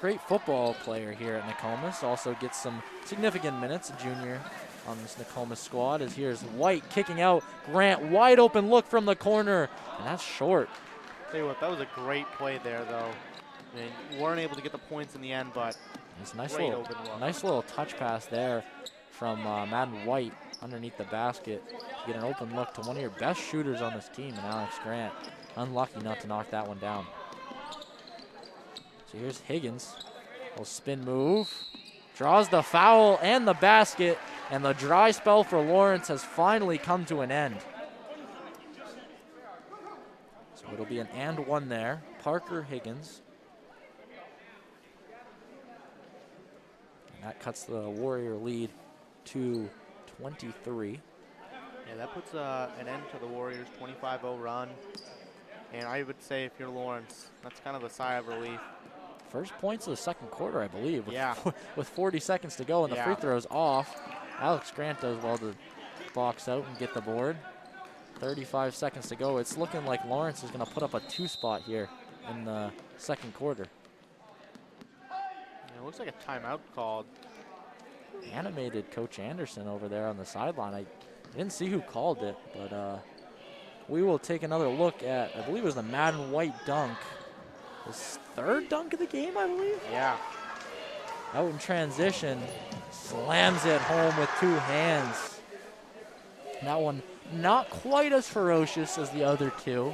great football player here at Nokomis. Also gets some significant minutes, a junior on this Nokomis squad. As here's White kicking out. Grant, wide open look from the corner, and that's short. Tell you what, that was a great play there, though. I mean, you weren't able to get the points in the end, but it's a nice little touch pass there from Madden White underneath the basket to get an open look to one of your best shooters on this team, and Alex Grant. Unlucky not to knock that one down. So here's Higgins. Little spin move. Draws the foul and the basket, and the dry spell for Lawrence has finally come to an end. So it'll be an and one there. Parker Higgins. And that cuts the Warrior lead to 23. Yeah, that puts an end to the Warriors' 25-0 run. And I would say if you're Lawrence, that's kind of a sigh of relief. First points of the second quarter, I believe. Yeah. With 40 seconds to go and the free throw's off. Alex Grant does well to box out and get the board. 35 seconds to go. It's looking like Lawrence is going to put up a 2-spot here in the second quarter. Yeah, it looks like a timeout called. Animated Coach Anderson over there on the sideline. I didn't see who called it, but we will take another look at, I believe it was the Madden White dunk. His third dunk of the game, I believe? Yeah. out in transition, slams it home with 2 hands. That one not quite as ferocious as the other 2.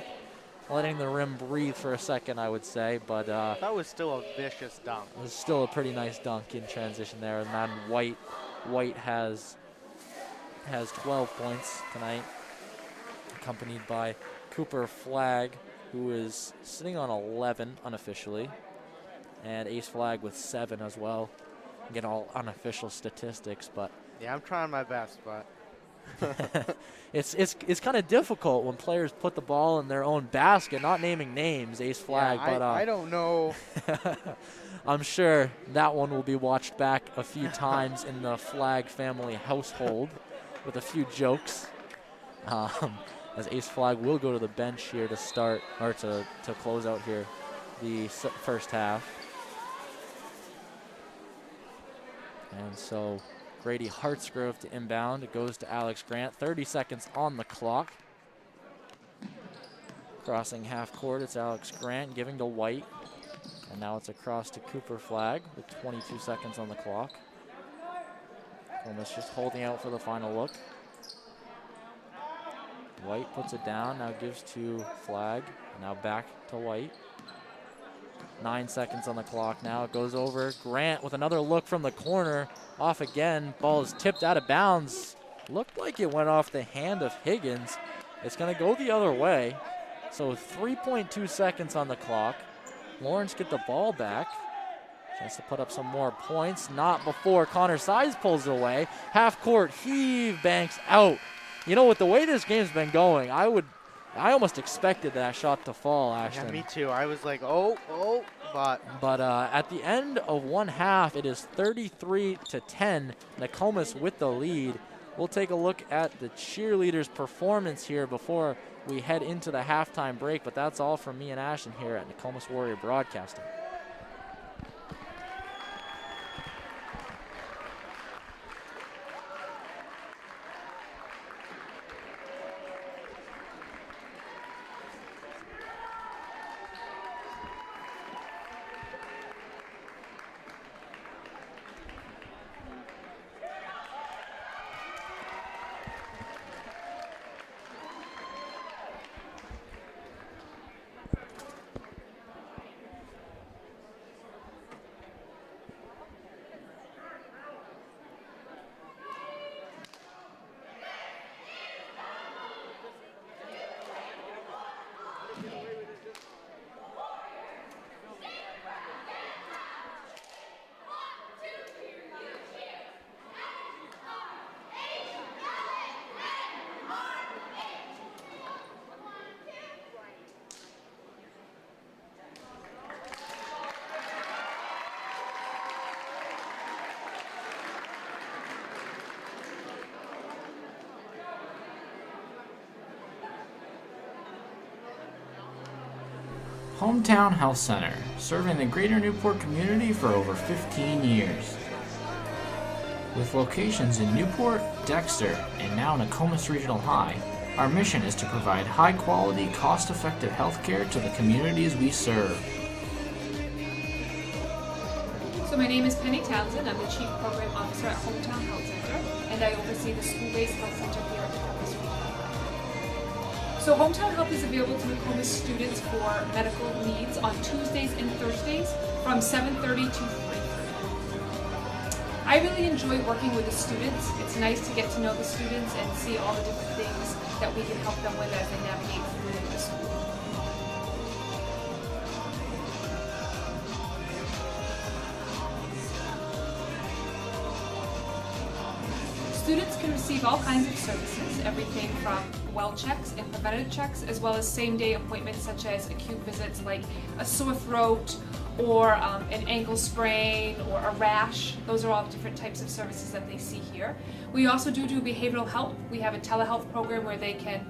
Letting the rim breathe for a second, I would say, but That was still a vicious dunk. it was still a pretty nice dunk in transition there. And then White has 12 points tonight, accompanied by Cooper Flagg, who is sitting on 11 unofficially, and Ace Flagg with 7 as well. Get all unofficial statistics, but Yeah, I'm trying my best, but it's kind of difficult when players put the ball in their own basket, not naming names, Ace Flagg, yeah, but I don't know. I'm sure that one will be watched back a few times in the Flagg family household with a few jokes. As Ace Flagg will go to the bench here to start, or to close out here the first half. And so Grady Hartsgrove to inbound. It goes to Alex Grant. 30 seconds on the clock. Crossing half court, it's Alex Grant giving to White. And now it's across to Cooper Flagg with 22 seconds on the clock. Nokomis just holding out for the final look. White puts it down, now gives to Flagg. Now back to White. 9 seconds on the clock now. It goes over. Grant with another look from the corner. Off again. Ball is tipped out of bounds. Looked like it went off the hand of Higgins. It's going to go the other way. So 3.2 seconds on the clock. Lawrence get the ball back. Chance to put up some more points. Not before Connor Size pulls it away. Half court heave, Banks out. You know, with the way this game's been going, I almost expected that shot to fall, Ashton. Yeah, me too. I was like, but at the end of one half, it is 33-10. Nokomis with the lead. We'll take a look at the cheerleaders' performance here before we head into the halftime break, but that's all from me and Ashton here at Nokomis Warrior Broadcasting. Hometown Health Center, serving the greater Newport community for over 15 years. With locations in Newport, Dexter, and now Nokomis Regional High, our mission is to provide high-quality, cost-effective healthcare to the communities we serve. So my name is Penny Townsend. I'm the Chief Program Officer at Hometown Health Center, and I oversee the school-based health center here at Nokomis Regional High. So Hometown Health is available to Nokomis students for medical needs on Tuesdays and Thursdays from 7:30 to 3:30. I really enjoy working with the students. It's nice to get to know the students and see all the different things that we can help them with as they navigate through the school. Students can receive all kinds of services, everything from well checks and preventative checks, as well as same-day appointments such as acute visits like a sore throat or an ankle sprain or a rash. Those are all different types of services that they see here. We also do behavioral health. We have a telehealth program where they can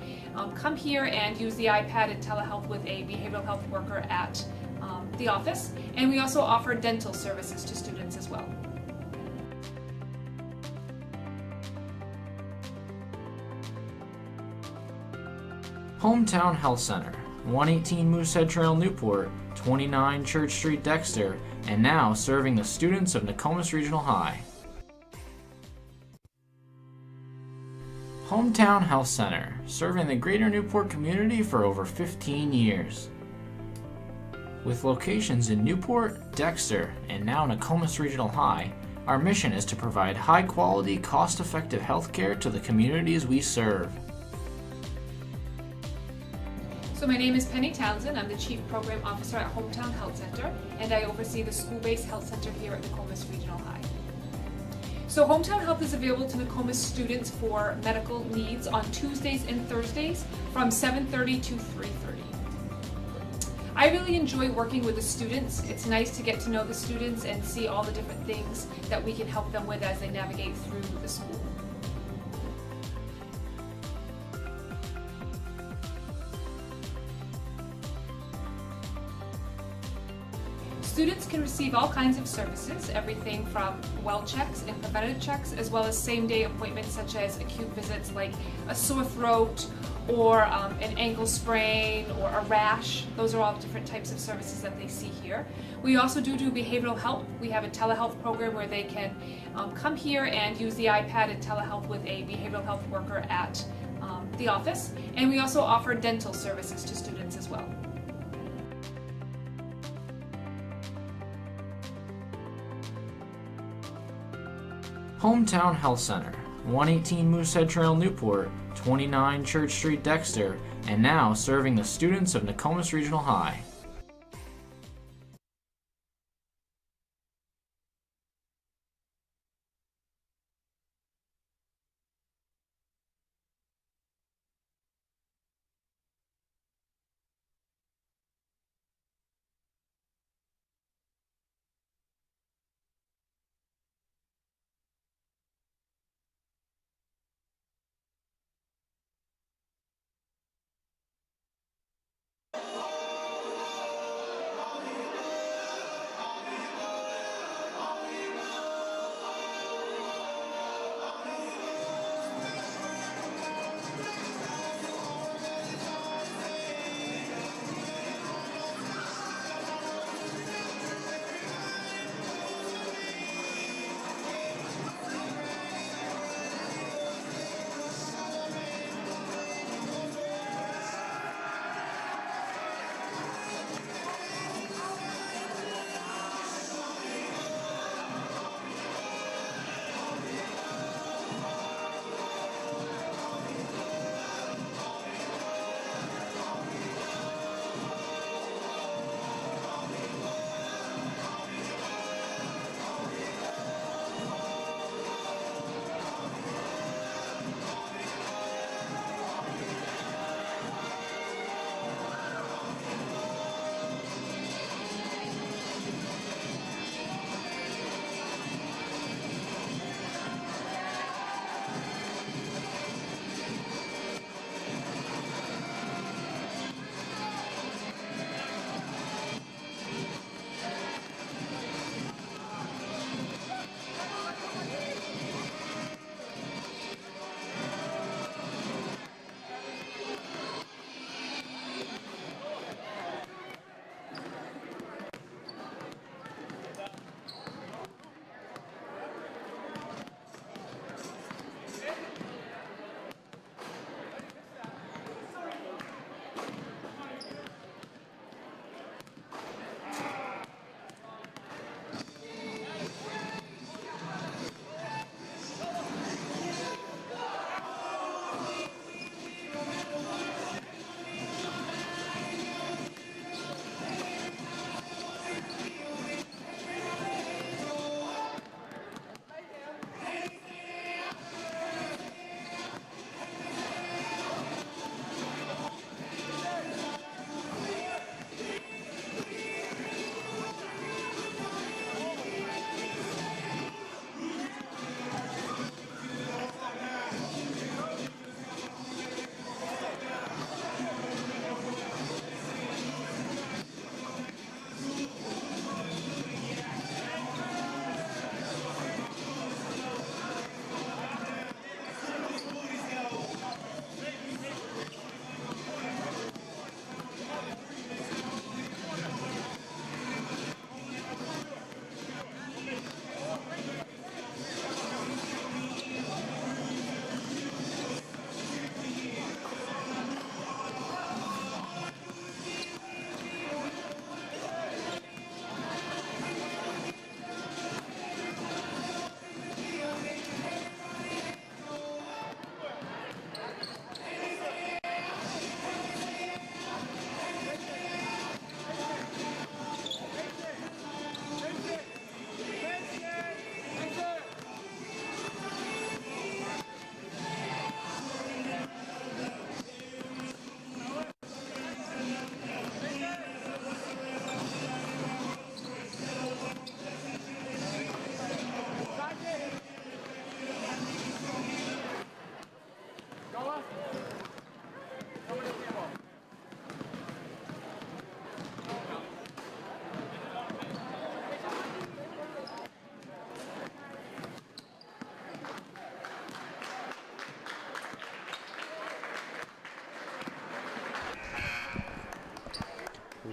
come here and use the iPad and telehealth with a behavioral health worker at the office. And we also offer dental services to students as well. Hometown Health Center, 118 Moosehead Trail, Newport, 29 Church Street, Dexter, and now serving the students of Nokomis Regional High. Hometown Health Center, serving the greater Newport community for over 15 years. With locations in Newport, Dexter, and now Nokomis Regional High, our mission is to provide high-quality, cost-effective healthcare to the communities we serve. So my name is Penny Townsend. I'm the Chief Program Officer at Hometown Health Center, and I oversee the school-based health center here at Nokomis Regional High. So Hometown Health is available to Nokomis students for medical needs on Tuesdays and Thursdays from 7:30 to 3:30. I really enjoy working with the students. It's nice to get to know the students and see all the different things that we can help them with as they navigate through the school. Students can receive all kinds of services, everything from well checks and preventative checks, as well as same-day appointments such as acute visits like a sore throat or an ankle sprain or a rash. Those are all different types of services that they see here. We also do behavioral health. We have a telehealth program where they can come here and use the iPad and telehealth with a behavioral health worker at the office. And we also offer dental services to students as well. Hometown Health Center, 118 Moosehead Trail, Newport, 29 Church Street, Dexter, and now serving the students of Nokomis Regional High.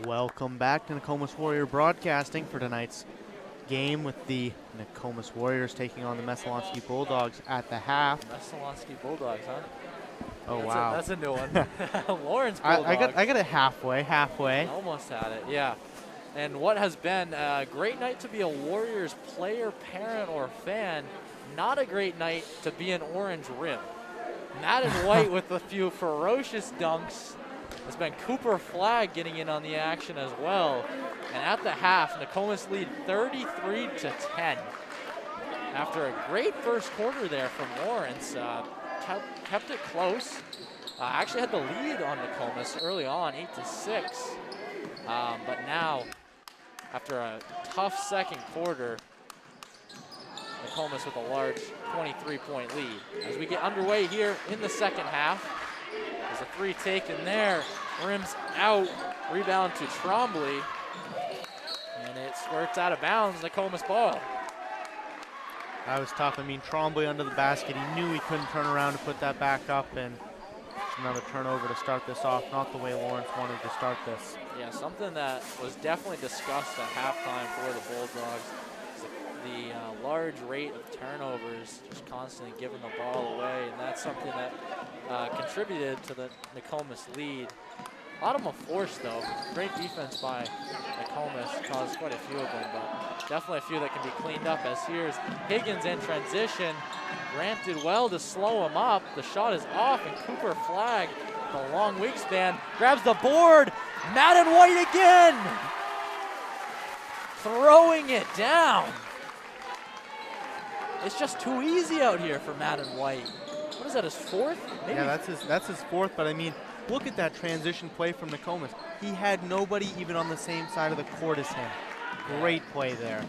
Welcome back to Nokomis Warrior Broadcasting for tonight's game with the Nokomis Warriors taking on the Messalonskee Bulldogs at the half. Messalonskee Bulldogs, huh? Oh, That's wow. That's a new one. Lawrence Bulldogs. I got it halfway. Almost had it, yeah. And what has been a great night to be a Warriors player, parent, or fan, not a great night to be an Orange Rim. Madden White with a few ferocious dunks. It's been Cooper Flagg getting in on the action as well. And at the half, Nokomis lead 33-10. After a great first quarter there from Lawrence, kept it close. Actually had the lead on Nokomis early on, 8-6. But now, after a tough second quarter, Nokomis with a large 23-point lead. As we get underway here in the second half, there's a three taken there. Rims out, rebound to Trombley. And it squirts out of bounds, Nokomis ball. That was tough. I mean, Trombley under the basket. He knew he couldn't turn around to put that back up, and another turnover to start this off. Not the way Lawrence wanted to start this. Yeah, something that was definitely discussed at halftime for the Bulldogs. The large rate of turnovers, just constantly giving the ball away, and that's something that contributed to the Nokomis lead. A lot of them forced, though. Great defense by Nokomis, caused quite a few of them, but definitely a few that can be cleaned up. As here's Higgins in transition. Grant did well to slow him up. The shot is off, and Cooper Flagg, the long wingspan, grabs the board. Madden White again! Throwing it down. It's just too easy out here for Madden White. What is that, his fourth? Maybe. Yeah, that's his fourth, but I mean, look at that transition play from Nokomis. He had nobody even on the same side of the court as him. Great play there.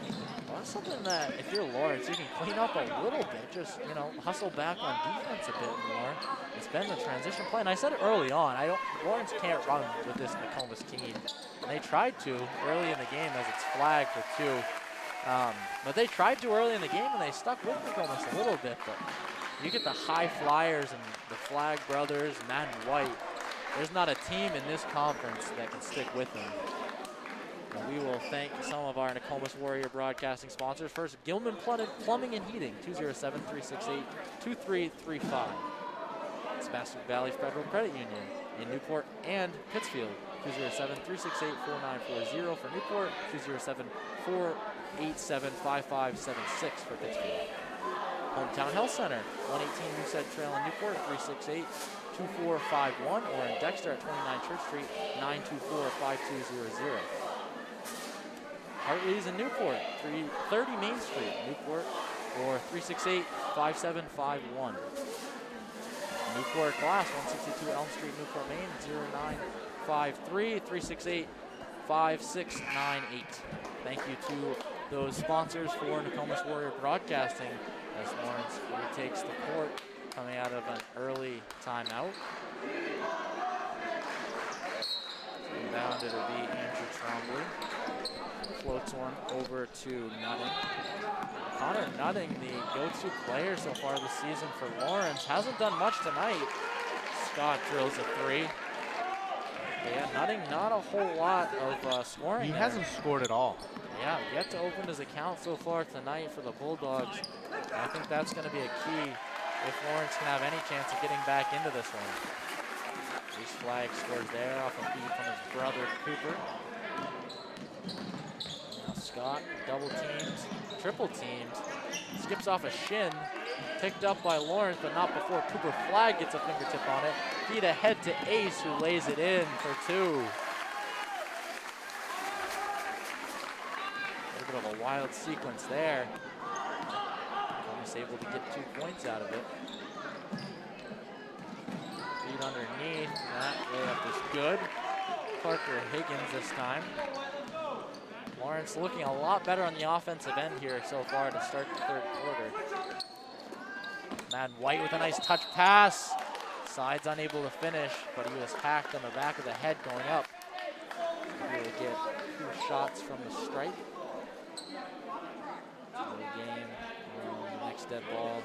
Well, that's something that if you're Lawrence, you can clean up a little bit. Just, hustle back on defense a bit more. It's been the transition play, and I said it early on. Lawrence can't run with this Nokomis team. And they tried to early in the game as it's flagged for two. But they tried to early in the game, and they stuck with Nokomis a little bit. But you get the high flyers and the Flagg brothers, Madden White. There's not a team in this conference that can stick with them. And we will thank some of our Nokomis Warrior Broadcasting sponsors. First, Gilman Plumbing and Heating, 207-368-2335. Sebastopol Valley Federal Credit Union in Newport and Pittsfield, 207-368-4940 for Newport, 207-487-5576 for Pittsfield. Hometown Health Center, 118 Moosehead Trail in Newport, 368-2451, or in Dexter at 29 Church Street, 924-5200. Hartley's in Newport, 330 Main Street, Newport, or 368-5751. Newport Glass, 162 Elm Street, Newport, Maine, 0953-368-5698. Thank you to those sponsors for Nokomis Warrior Broadcasting as Lawrence retakes the court coming out of an early timeout. Inbound, it'll be Andrew Trombley. Floats one over to Nutting. Connor Nutting, the go-to player so far this season for Lawrence, hasn't done much tonight. Scott drills a three. But yeah, Nutting, not a whole lot of scoring. He there. hasn't scored at all. Yeah, yet to open his account so far tonight for the Bulldogs. And I think that's going to be a key if Lawrence can have any chance of getting back into this one. Reese Flagg scores there off a feed from his brother Cooper. Now Scott double teams, triple teams, skips off a shin, picked up by Lawrence, but not before Cooper Flagg gets a fingertip on it. Feed ahead to Ace, who lays it in for two. A little bit of a wild sequence there. Almost able to get 2 points out of it. Feed underneath, that layup is good. Parker Higgins this time. Lawrence looking a lot better on the offensive end here so far to start the third quarter. Madden White with a nice touch pass. Side's unable to finish, but he was hacked on the back of the head going up. He will get 2 shots from the stripe. The game, next dead ball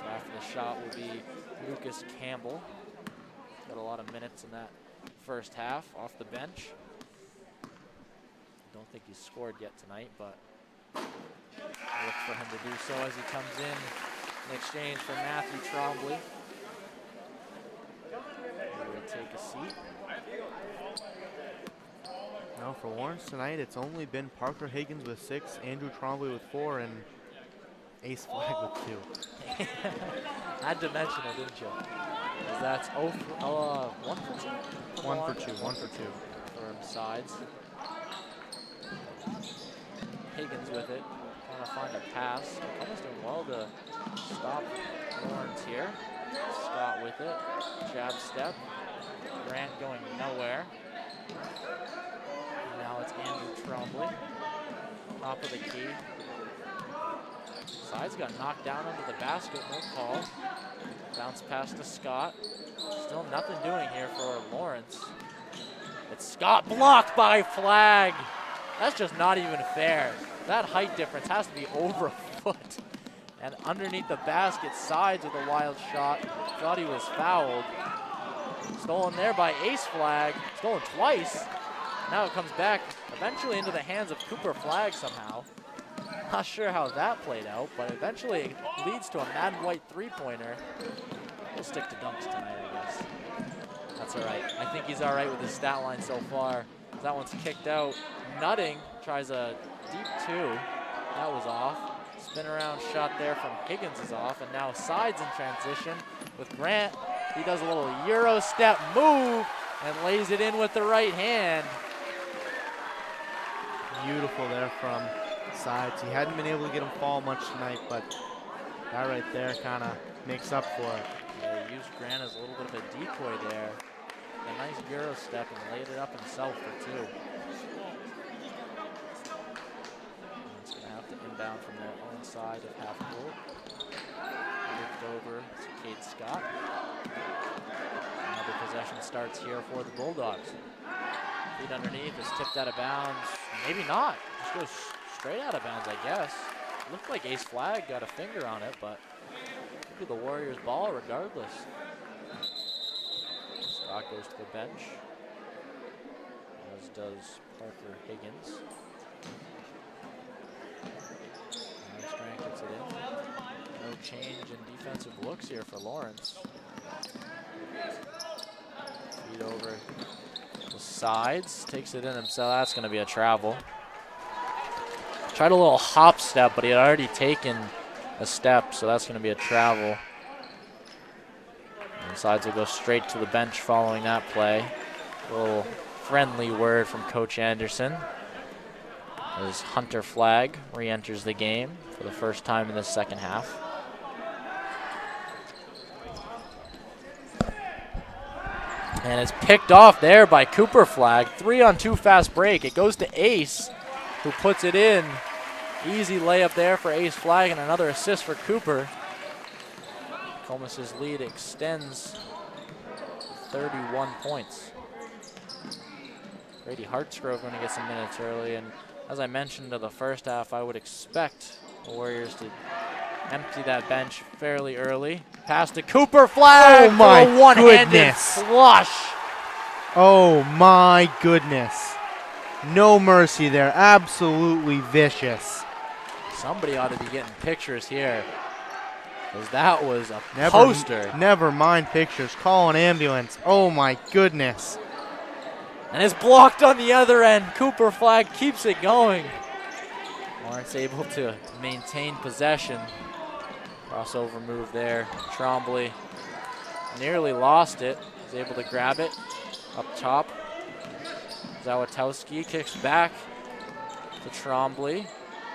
after the shot will be Lucas Campbell. Got a lot of minutes in that first half off the bench. think he's scored yet tonight, but look for him to do so as he comes in exchange for Matthew Trombley. He will take a seat. Now for Lawrence tonight, it's only been Parker Higgins with 6, Andrew Trombley with 4, and Ace Flag with 2. Had to mention it, didn't you? 'Cause that's 1 for 2? 1 for 2, 1 for 2. For sides. Higgins with it, trying to find a pass. Almost doing well to stop Lawrence here. Scott with it, jab step. Grant going nowhere. Now it's Andrew Trombley, top of the key. Sides got knocked down under the basket, no call. Bounce pass to Scott. Still nothing doing here for Lawrence. It's Scott blocked by Flag. That's just not even fair. That height difference has to be over a foot. And underneath the basket, Sides with a wild shot. Thought he was fouled. Stolen there by Ace Flag. Stolen twice. Now it comes back eventually into the hands of Cooper Flag somehow. Not sure how that played out, but eventually it leads to a Madden White three-pointer. We'll stick to dunks tonight, I guess. That's all right. I think he's all right with his stat line so far. That one's kicked out. Nutting tries a deep 2. That was off. Spin around shot there from Higgins is off, and now Sides in transition with Grant. He does a little Euro step move and lays it in with the right hand. Beautiful there from Sides. He hadn't been able to get him fall much tonight, but that right there kind of makes up for it. Yeah, he used Grant as a little bit of a decoy there. A nice Euro step and laid it up himself for 2. He's going to have to inbound from their own side of half court. Moved over to Cade Scott. Another possession starts here for the Bulldogs. Feet underneath is tipped out of bounds. Maybe not. Just goes straight out of bounds, I guess. Looked like Ace Flag got a finger on it, but could be the Warriors' ball regardless. Scott goes to the bench, as does Parker Higgins. Strang gets it in. No change in defensive looks here for Lawrence. Feed over the Sides, takes it in himself. That's going to be a travel. Tried a little hop step, but he had already taken a step, so that's going to be a travel. And Sides will go straight to the bench following that play. A little friendly word from Coach Anderson as Hunter Flag re-enters the game for the first time in the second half. And it's picked off there by Cooper Flag. 3-on-2 fast break. It goes to Ace, who puts it in. Easy layup there for Ace Flag and another assist for Cooper. Nokomis' lead extends to 31 points. Grady Hartsgrove going to get some minutes early, and as I mentioned in the first half, I would expect the Warriors to empty that bench fairly early. Pass to Cooper Flag for a one-handed flush. Oh my goodness. No mercy there. Absolutely vicious. Somebody ought to be getting pictures here, because that was a poster. Never mind pictures. Call an ambulance. Oh my goodness. And it's blocked on the other end. Cooper Flag keeps it going. Lawrence able to maintain possession. Crossover move there. Trombley nearly lost it. He's able to grab it up top. Zawatowski kicks back to Trombley.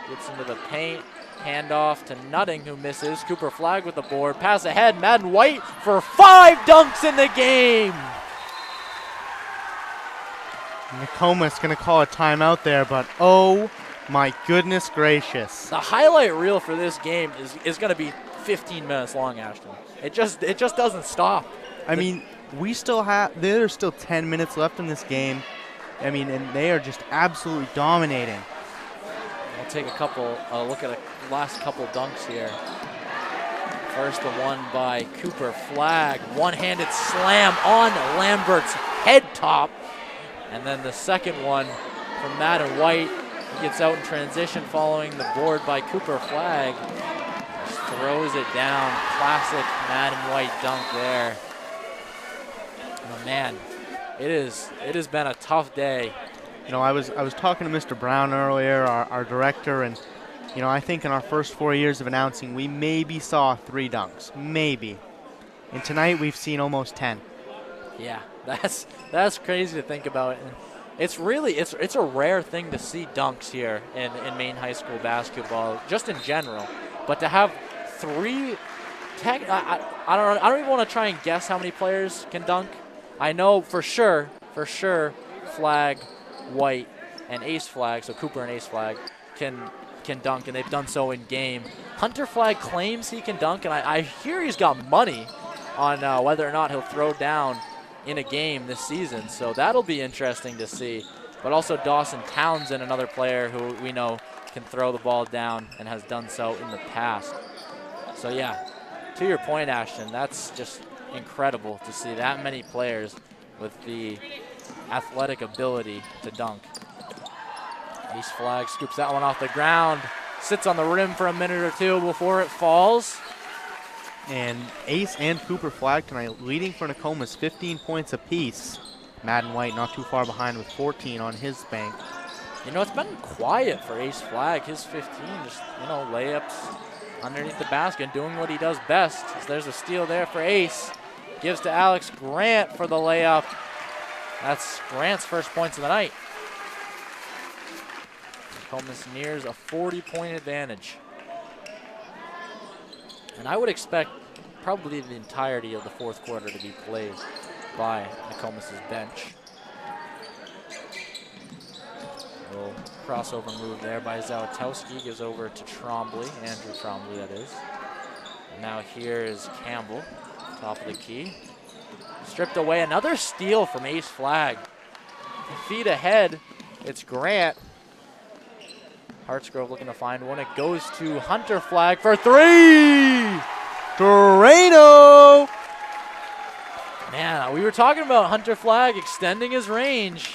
Gets into the paint. Handoff to Nutting, who misses. Cooper Flag with the board. Pass ahead. Madden White for 5 dunks in the game. Nokomis going to call a timeout there, but oh my goodness gracious. The highlight reel for this game is going to be 15 minutes long, Ashton. It just doesn't stop. I mean, there's still 10 minutes left in this game. I mean, and they are just absolutely dominating. We'll take a look at the last couple dunks here. First, the one by Cooper Flag. One-handed slam on Lambert's head top. And then the second one from Madden White. He gets out in transition following the board by Cooper Flagg. Just throws it down. Classic Madden White dunk there. Oh, man, it has been a tough day. You know, I was talking to Mr. Brown earlier, our director, and you know, I think in our first 4 years of announcing, we maybe saw 3 dunks, maybe. And tonight we've seen almost 10. Yeah, that's crazy to think about. And it's really it's a rare thing to see dunks here in Maine high school basketball, just in general. But to have 3, I don't even want to try and guess how many players can dunk. I know for sure, Flagg, White, and Ace Flagg, so Cooper and Ace Flagg can dunk, and they've done so in game. Hunter Flagg claims he can dunk, and I hear he's got money on whether or not he'll throw down in a game this season, so that'll be interesting to see. But also Dawson Townsend, another player who we know can throw the ball down and has done so in the past. So yeah, to your point, Ashton, that's just incredible to see that many players with the athletic ability to dunk. Ace Flagg scoops that one off the ground, sits on the rim for a minute or two before it falls. And Ace and Cooper Flagg tonight leading for Nokomis, 15 points apiece. Madden White not too far behind with 14 on his bank. You know, it's been quiet for Ace Flagg. His 15, just, you know, layups underneath the basket, doing what he does best. There's a steal there for Ace. Gives to Alex Grant for the layup. That's Grant's first points of the night. Nokomis nears a 40-point advantage. And I would expect probably the entirety of the fourth quarter to be played by Nokomis' bench. A little crossover move there by Zawitowski, gives over to Trombley, Andrew Trombley that is. And now here is Campbell, top of the key. Stripped away, another steal from Ace Flagg. Feet ahead, it's Grant. Hartsgrove looking to find one. It goes to Hunter Flagg for 3! Toreno! Man, we were talking about Hunter Flagg extending his range,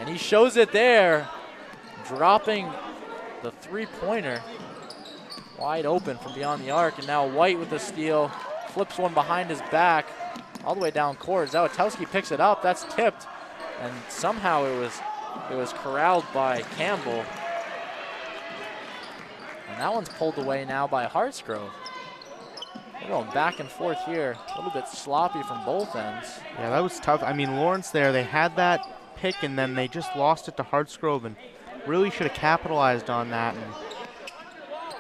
and he shows it there, dropping the three-pointer wide open from beyond the arc. And now White with the steal, flips one behind his back all the way down court. Zawitowski picks it up. That's tipped, and somehow it was corralled by Campbell. And that one's pulled away now by Hartsgrove. We're going back and forth here. A little bit sloppy from both ends. Yeah, that was tough. I mean, Lawrence there, they had that pick, and then they just lost it to Hartsgrove, and really should have capitalized on that. And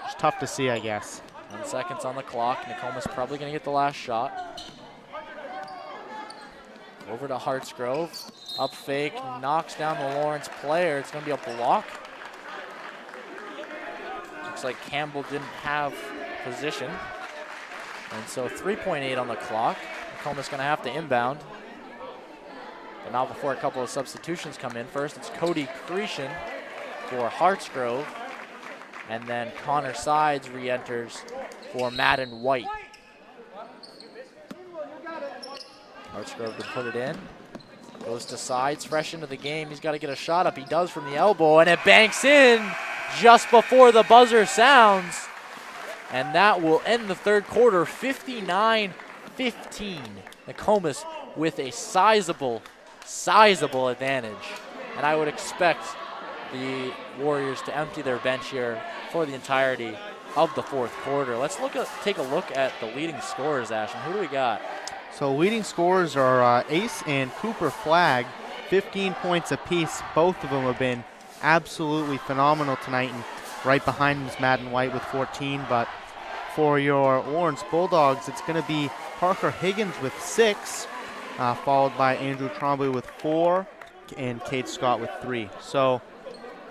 it's tough to see, I guess. 10 seconds on the clock. Nokomis probably going to get the last shot. Over to Hartsgrove. Up fake, knocks down the Lawrence player. It's going to be a block. Looks like Campbell didn't have position. And so 3.8 on the clock. Nokomis going to have to inbound. But not before a couple of substitutions come in. First, it's Cody Cretion for Hartsgrove. And then Connor Sides re-enters for Madden White. Hartsgrove to put it in. Goes to Sides, fresh into the game. He's got to get a shot up. He does from the elbow, and it banks in just before the buzzer sounds. And that will end the third quarter, 59-15. Nokomis with a sizable advantage. And I would expect the Warriors to empty their bench here for the entirety of the fourth quarter. Let's take a look at the leading scorers, Ashton. Who do we got? So leading scorers are Ace and Cooper Flagg, 15 points apiece. Both of them have been absolutely phenomenal tonight, and right behind him is Madden White with 14. But for your Lawrence Bulldogs, it's going to be Parker Higgins with 6, followed by Andrew Trombley with 4, and Cade Scott with 3. So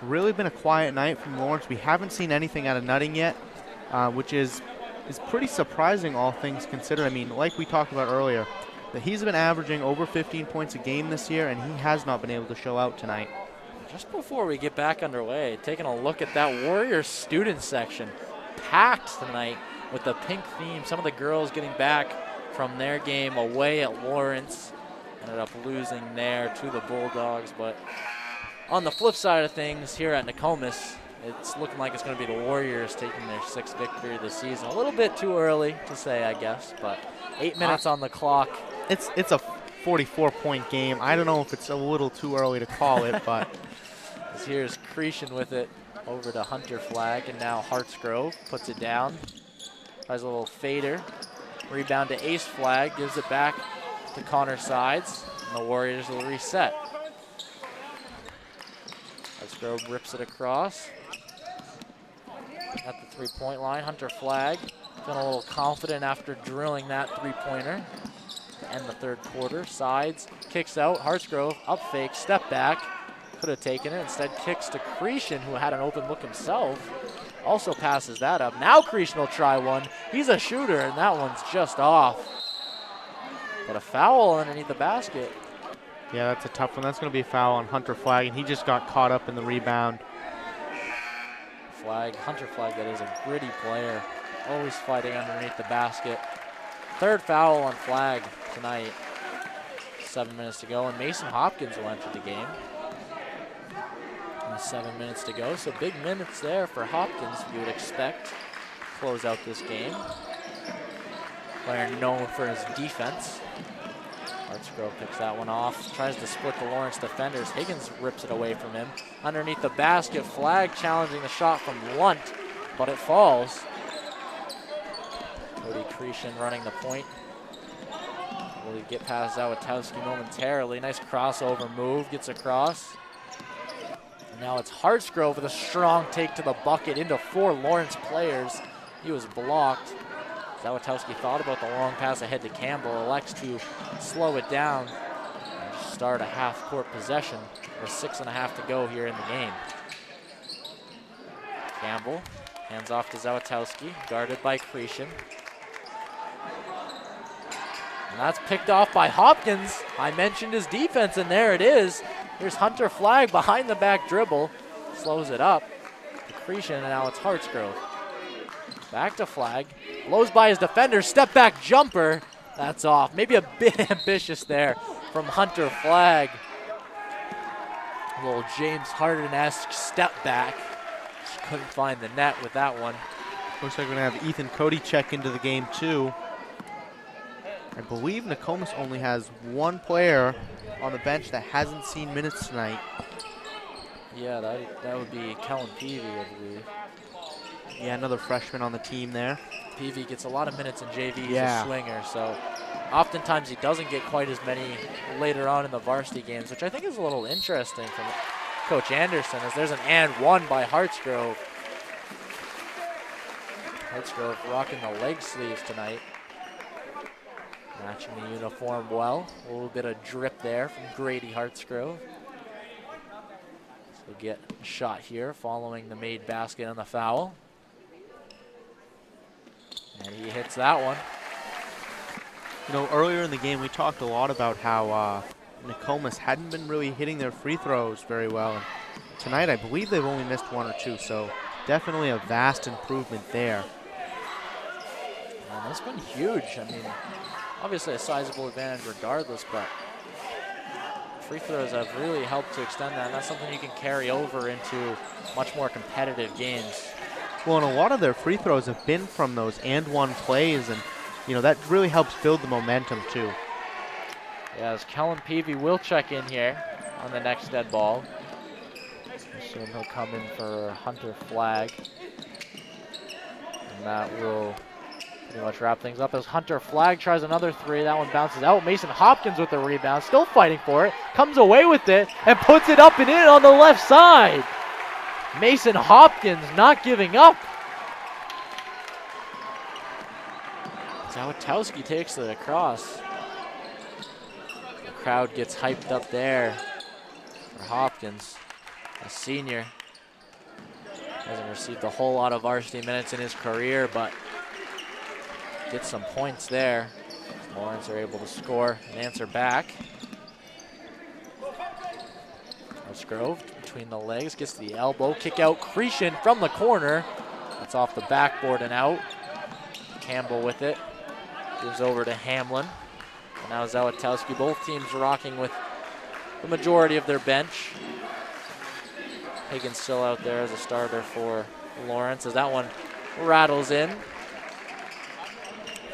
really been a quiet night from Lawrence. We haven't seen anything out of Nutting yet, which is pretty surprising, all things considered. I mean, like we talked about earlier, that he's been averaging over 15 points a game this year, and he has not been able to show out tonight. Just before we get back underway, taking a look at that Warriors student section, packed tonight with the pink theme. Some of the girls getting back from their game away at Lawrence. Ended up losing there to the Bulldogs, but On the flip side of things, here at Nokomis, it's looking like it's going to be the Warriors taking their 6th victory of the season. A little bit too early to say, I guess, but 8 minutes on the clock. It's a 44-point game. I don't know if it's a little too early to call it, but Here's Cretion with it over to Hunter Flag, and now Hartsgrove puts it down. Tries a little fader. Rebound to Ace Flag, gives it back to Connor Sides, and the Warriors will reset. Hartsgrove rips it across. At the 3-point line, Hunter Flag feeling a little confident after drilling that 3-pointer to end the 3rd quarter. Sides kicks out, Hartsgrove up fake, step back. Could have taken it, instead kicks to Cretion, who had an open look himself. Also passes that up. Now Cretion will try one. He's a shooter, and that one's just off. But a foul underneath the basket. yeah, that's a tough one. That's going to be a foul on Hunter Flag, and he just got caught up in the rebound. Hunter Flag, that is a gritty player. Always fighting underneath the basket. 3rd foul on Flag tonight. 7 minutes to go, and Mason Hopkins will enter the game. 7 minutes to go, so big minutes there for Hopkins, you would expect. Close out this game. Player known for his defense. Hartsgrove picks that one off, tries to split the Lawrence defenders. Higgins rips it away from him. Underneath the basket, Flag challenging the shot from Lunt, but it falls. Cody Cretion running the point. Will he get past Zawitowski momentarily? Nice crossover move, gets across. And now it's Hartsgrove with a strong take to the bucket into 4 Lawrence players. He was blocked. Zawitowski thought about the long pass ahead to Campbell, elects to slow it down and start a half-court possession with 6.5 to go here in the game. Campbell hands off to Zawitowski, guarded by Cretion. And that's picked off by Hopkins. I mentioned his defense, and there it is. Here's Hunter Flag behind the back dribble, slows it up to Cretion, and now it's Hartsgrove. Back to Flag, blows by his defender, step back jumper, that's off. Maybe a bit ambitious there from Hunter Flag. A little James Harden-esque step back. Just couldn't find the net with that one. Looks like we're going to have Ethan Cody check into the game too. I believe Nokomis only has 1 player on the bench that hasn't seen minutes tonight. Yeah, that would be Kellen Peavy, I believe. Yeah, another freshman on the team there. Peavy gets a lot of minutes in JV. He's a swinger, so oftentimes he doesn't get quite as many later on in the varsity games, which I think is a little interesting from Coach Anderson, as there's an and one by Hartsgrove. Hartsgrove rocking the leg sleeves tonight. Matching the uniform well. A little bit of drip there from Grady Hartsgrove. So get a shot here following the made basket and the foul. And he hits that one. You know, earlier in the game we talked a lot about how Nokomis hadn't been really hitting their free throws very well. And tonight I believe they've only missed 1 or 2, so definitely a vast improvement there. And that's been huge. I mean, obviously a sizable advantage regardless, but free throws have really helped to extend that, and that's something you can carry over into much more competitive games. Well, and a lot of their free throws have been from those and one plays, and you know that really helps build the momentum too. Yeah, as Kellen Peavy will check in here on the next dead ball. Assume he'll come in for Hunter Flag. And that will pretty much wrap things up as Hunter Flag tries another 3. That one bounces out. Mason Hopkins with the rebound, still fighting for it. Comes away with it and puts it up and in on the left side. Mason Hopkins not giving up. Zawitowski takes it across. The crowd gets hyped up there for Hopkins, a senior. Hasn't received a whole lot of varsity minutes in his career, but gets some points there. Lawrence are able to score and answer back. Hartsgrove between the legs, gets the elbow, kick out Cretion from the corner. That's off the backboard and out. Campbell with it, gives over to Hamlin. And now Zawitowski, both teams rocking with the majority of their bench. Higgins still out there as a starter for Lawrence as that one rattles in.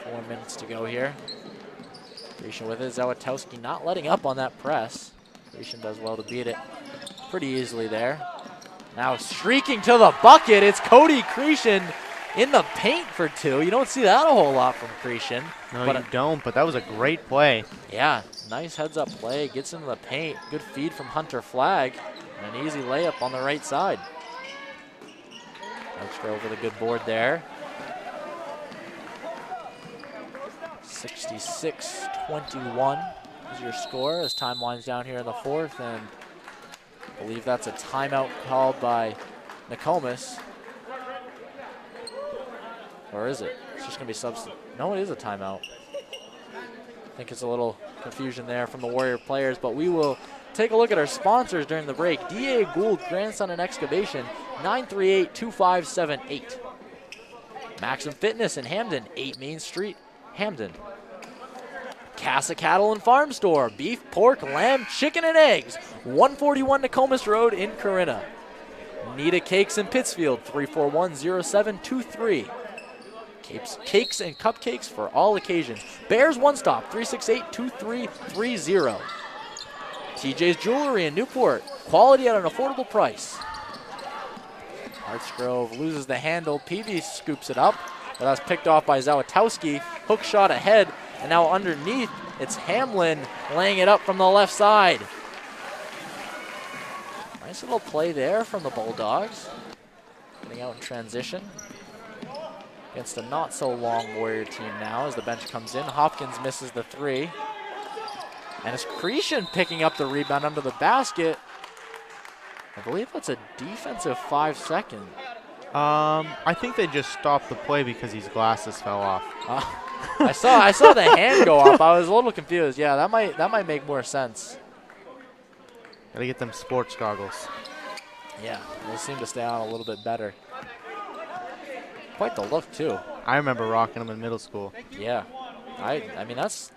4 minutes to go here. Grecian with it. Zawatowski not letting up on that press. Grecian does well to beat it pretty easily there. Now streaking to the bucket, it's Cody Grecian in the paint for 2. You don't see that a whole lot from Grecian. No, you don't, but that was a great play. Yeah, nice heads-up play. Gets into the paint. Good feed from Hunter Flagg. And an easy layup on the right side. Archgrove with a good board there. 66-21 is your score as time winds down here in the 4th. And I believe that's a timeout called by Nokomis. Or is it? It's just going to be substitute. No, it is a timeout. I think it's a little confusion there from the Warrior players, but we will take a look at our sponsors during the break. D.A. Gould, Grandson and Excavation, 938-2578. Maxim Fitness in Hamden, 8 Main Street, Hamden. Casa Cattle and Farm Store, beef, pork, lamb, chicken, and eggs, 141 Nokomis Road in Corinna. Nita Cakes in Pittsfield, 341-0723. Cakes and cupcakes for all occasions. Bears One Stop, 368-2330. TJ's Jewelry in Newport, quality at an affordable price. Archgrove loses the handle. Peavy scoops it up, but that's picked off by Zawatowski. Hook shot ahead, and now underneath, it's Hamlin laying it up from the left side. Nice little play there from the Bulldogs. Getting out in transition against a not-so-long Warrior team now as the bench comes in. Hopkins misses the 3. And it's Grecian picking up the rebound under the basket. I believe that's a defensive 5-second. I think they just stopped the play because his glasses fell off. I saw the hand go up. I was a little confused. Yeah, that might make more sense. Gotta get them sports goggles. Yeah, they seem to stay on a little bit better. Quite the look too. I remember rocking them in middle school. Yeah, I mean that's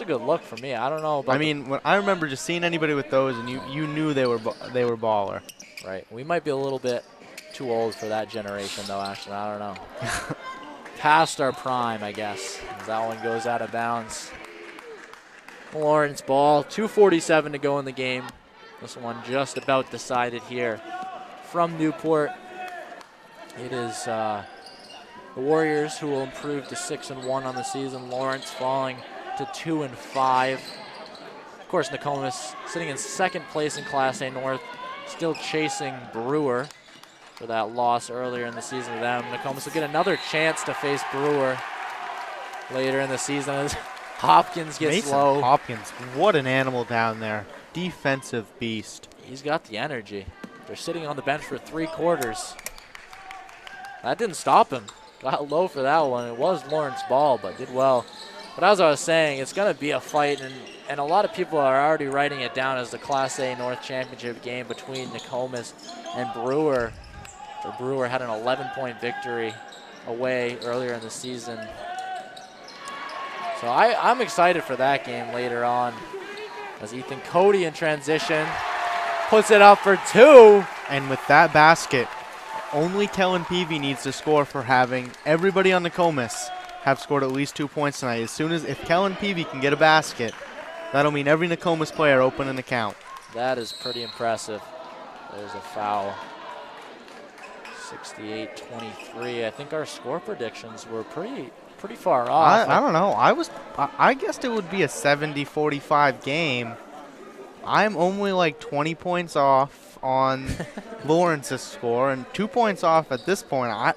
a good look for me. I don't know about when I remember just seeing anybody with those, and you knew they were baller. Right. We might be a little bit too old for that generation, though. Ashton, I don't know. Past our prime, I guess. As that one goes out of bounds. Lawrence ball. 2:47 to go in the game. This one just about decided here from Newport. It is the Warriors who will improve to 6-1 on the season. Lawrence falling to 2-5. Of course, Nokomis sitting in 2nd place in Class A North, still chasing Brewer for that loss earlier in the season to them. Nokomis will get another chance to face Brewer later in the season as Hopkins gets Mason low. Hopkins, what an animal down there. Defensive beast. He's got the energy. They're sitting on the bench for 3 quarters. That didn't stop him. Got low for that one. It was Lawrence ball, but did well. But as I was saying, it's going to be a fight, and a lot of people are already writing it down as the Class A North Championship game between Nokomis and Brewer. Brewer had an 11-point victory away earlier in the season. So I'm excited for that game later on as Ethan Cody in transition puts it up for 2. And with that basket, only Kellen Peavy needs to score for having everybody on Nokomis have scored at least 2 points tonight. If Kellen Peavy can get a basket, that'll mean every Nokomis player open an account. That is pretty impressive. There's a foul. 68-23. I think our score predictions were pretty far off. I don't know. I guessed it would be a 70-45 game. I'm only like 20 points off on Lawrence's score, and 2 points off at this point. I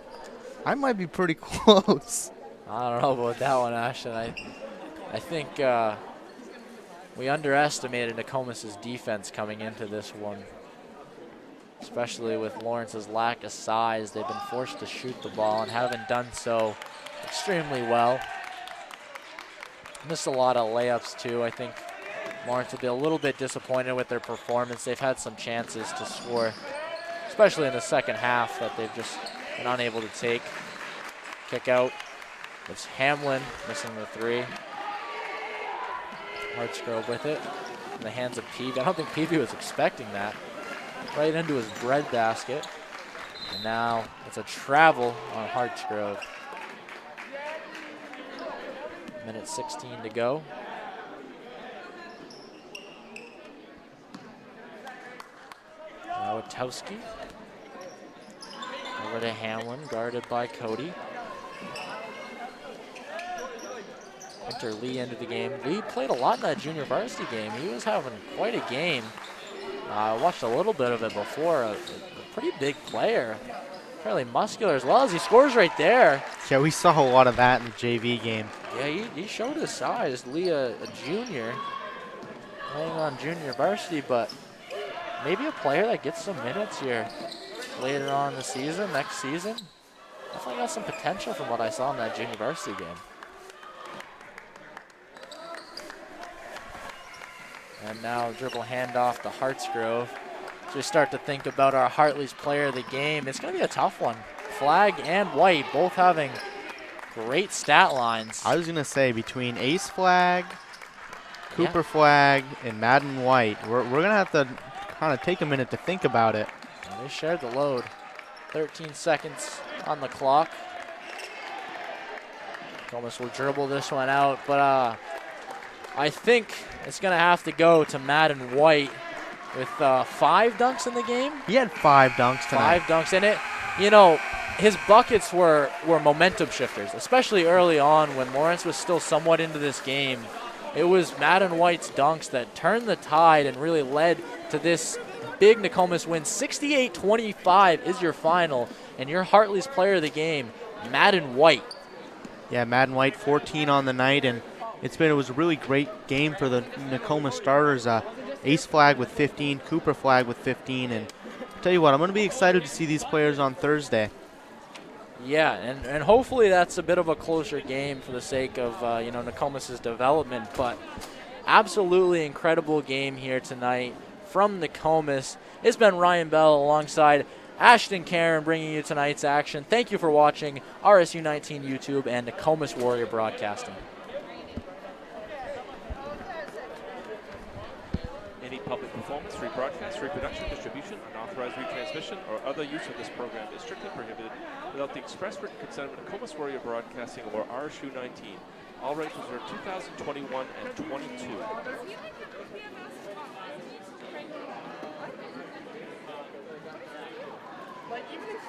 might be pretty close. I don't know about that one, Ashton. I think we underestimated Nokomis' defense coming into this one, especially with Lawrence's lack of size. They've been forced to shoot the ball and haven't done so extremely well. Missed a lot of layups too. I think Lawrence will be a little bit disappointed with their performance. They've had some chances to score, especially in the second half, that they've just been unable to take. Kick out. It's Hamlin missing the 3. Hartsgrove with it in the hands of Peavy. I don't think Peavy was expecting that. right into his breadbasket. And now it's a travel on Hartsgrove. Minute 16 to go. Now Witowski. Over to Hamlin, guarded by Cody. Enter Lee into the game. Lee played a lot in that junior varsity game. He was having quite a game. I watched a little bit of it before. A pretty big player. Fairly muscular as well as he scores right there. Yeah, we saw a lot of that in the JV game. Yeah, he showed his size. Lee, a junior, playing on junior varsity, but maybe a player that gets some minutes here later on in the season, next season. Definitely got some potential from what I saw in that junior varsity game. And now dribble handoff to Hartsgrove. So we start to think about our Hartley's player of the game. It's going to be a tough one. Flag and White both having great stat lines. I was going to say between Ace Flag, Cooper Flag, and Madden White, we're going to have to kind of take a minute to think about it. And they shared the load. 13 seconds on the clock. Nokomis will dribble this one out, but I think it's going to have to go to Madden White with 5 dunks in the game. He had 5 dunks tonight. 5 dunks in it. You know, his buckets were momentum shifters, especially early on when Lawrence was still somewhat into this game. It was Madden White's dunks that turned the tide and really led to this big Nokomis win. 68-25 is your final, and your Hartley's player of the game, Madden White. Yeah, Madden White 14 on the night, and it was a really great game for the Nokomis starters. Ace Flag with 15, Cooper Flag with 15, and I'll tell you what, I'm going to be excited to see these players on Thursday. Yeah, and hopefully that's a bit of a closer game for the sake of Nokomis' development, but absolutely incredible game here tonight from Nokomis. It's been Ryan Bell alongside Ashton Karen bringing you tonight's action. Thank you for watching RSU 19 YouTube and Nokomis Warrior Broadcasting. Any public performance, rebroadcast, reproduction, distribution, unauthorized retransmission, or other use of this program is strictly prohibited without the express written consent of Nokomis Warrior Broadcasting or RSU 19. All rights reserved 2021 and 22. Like, even if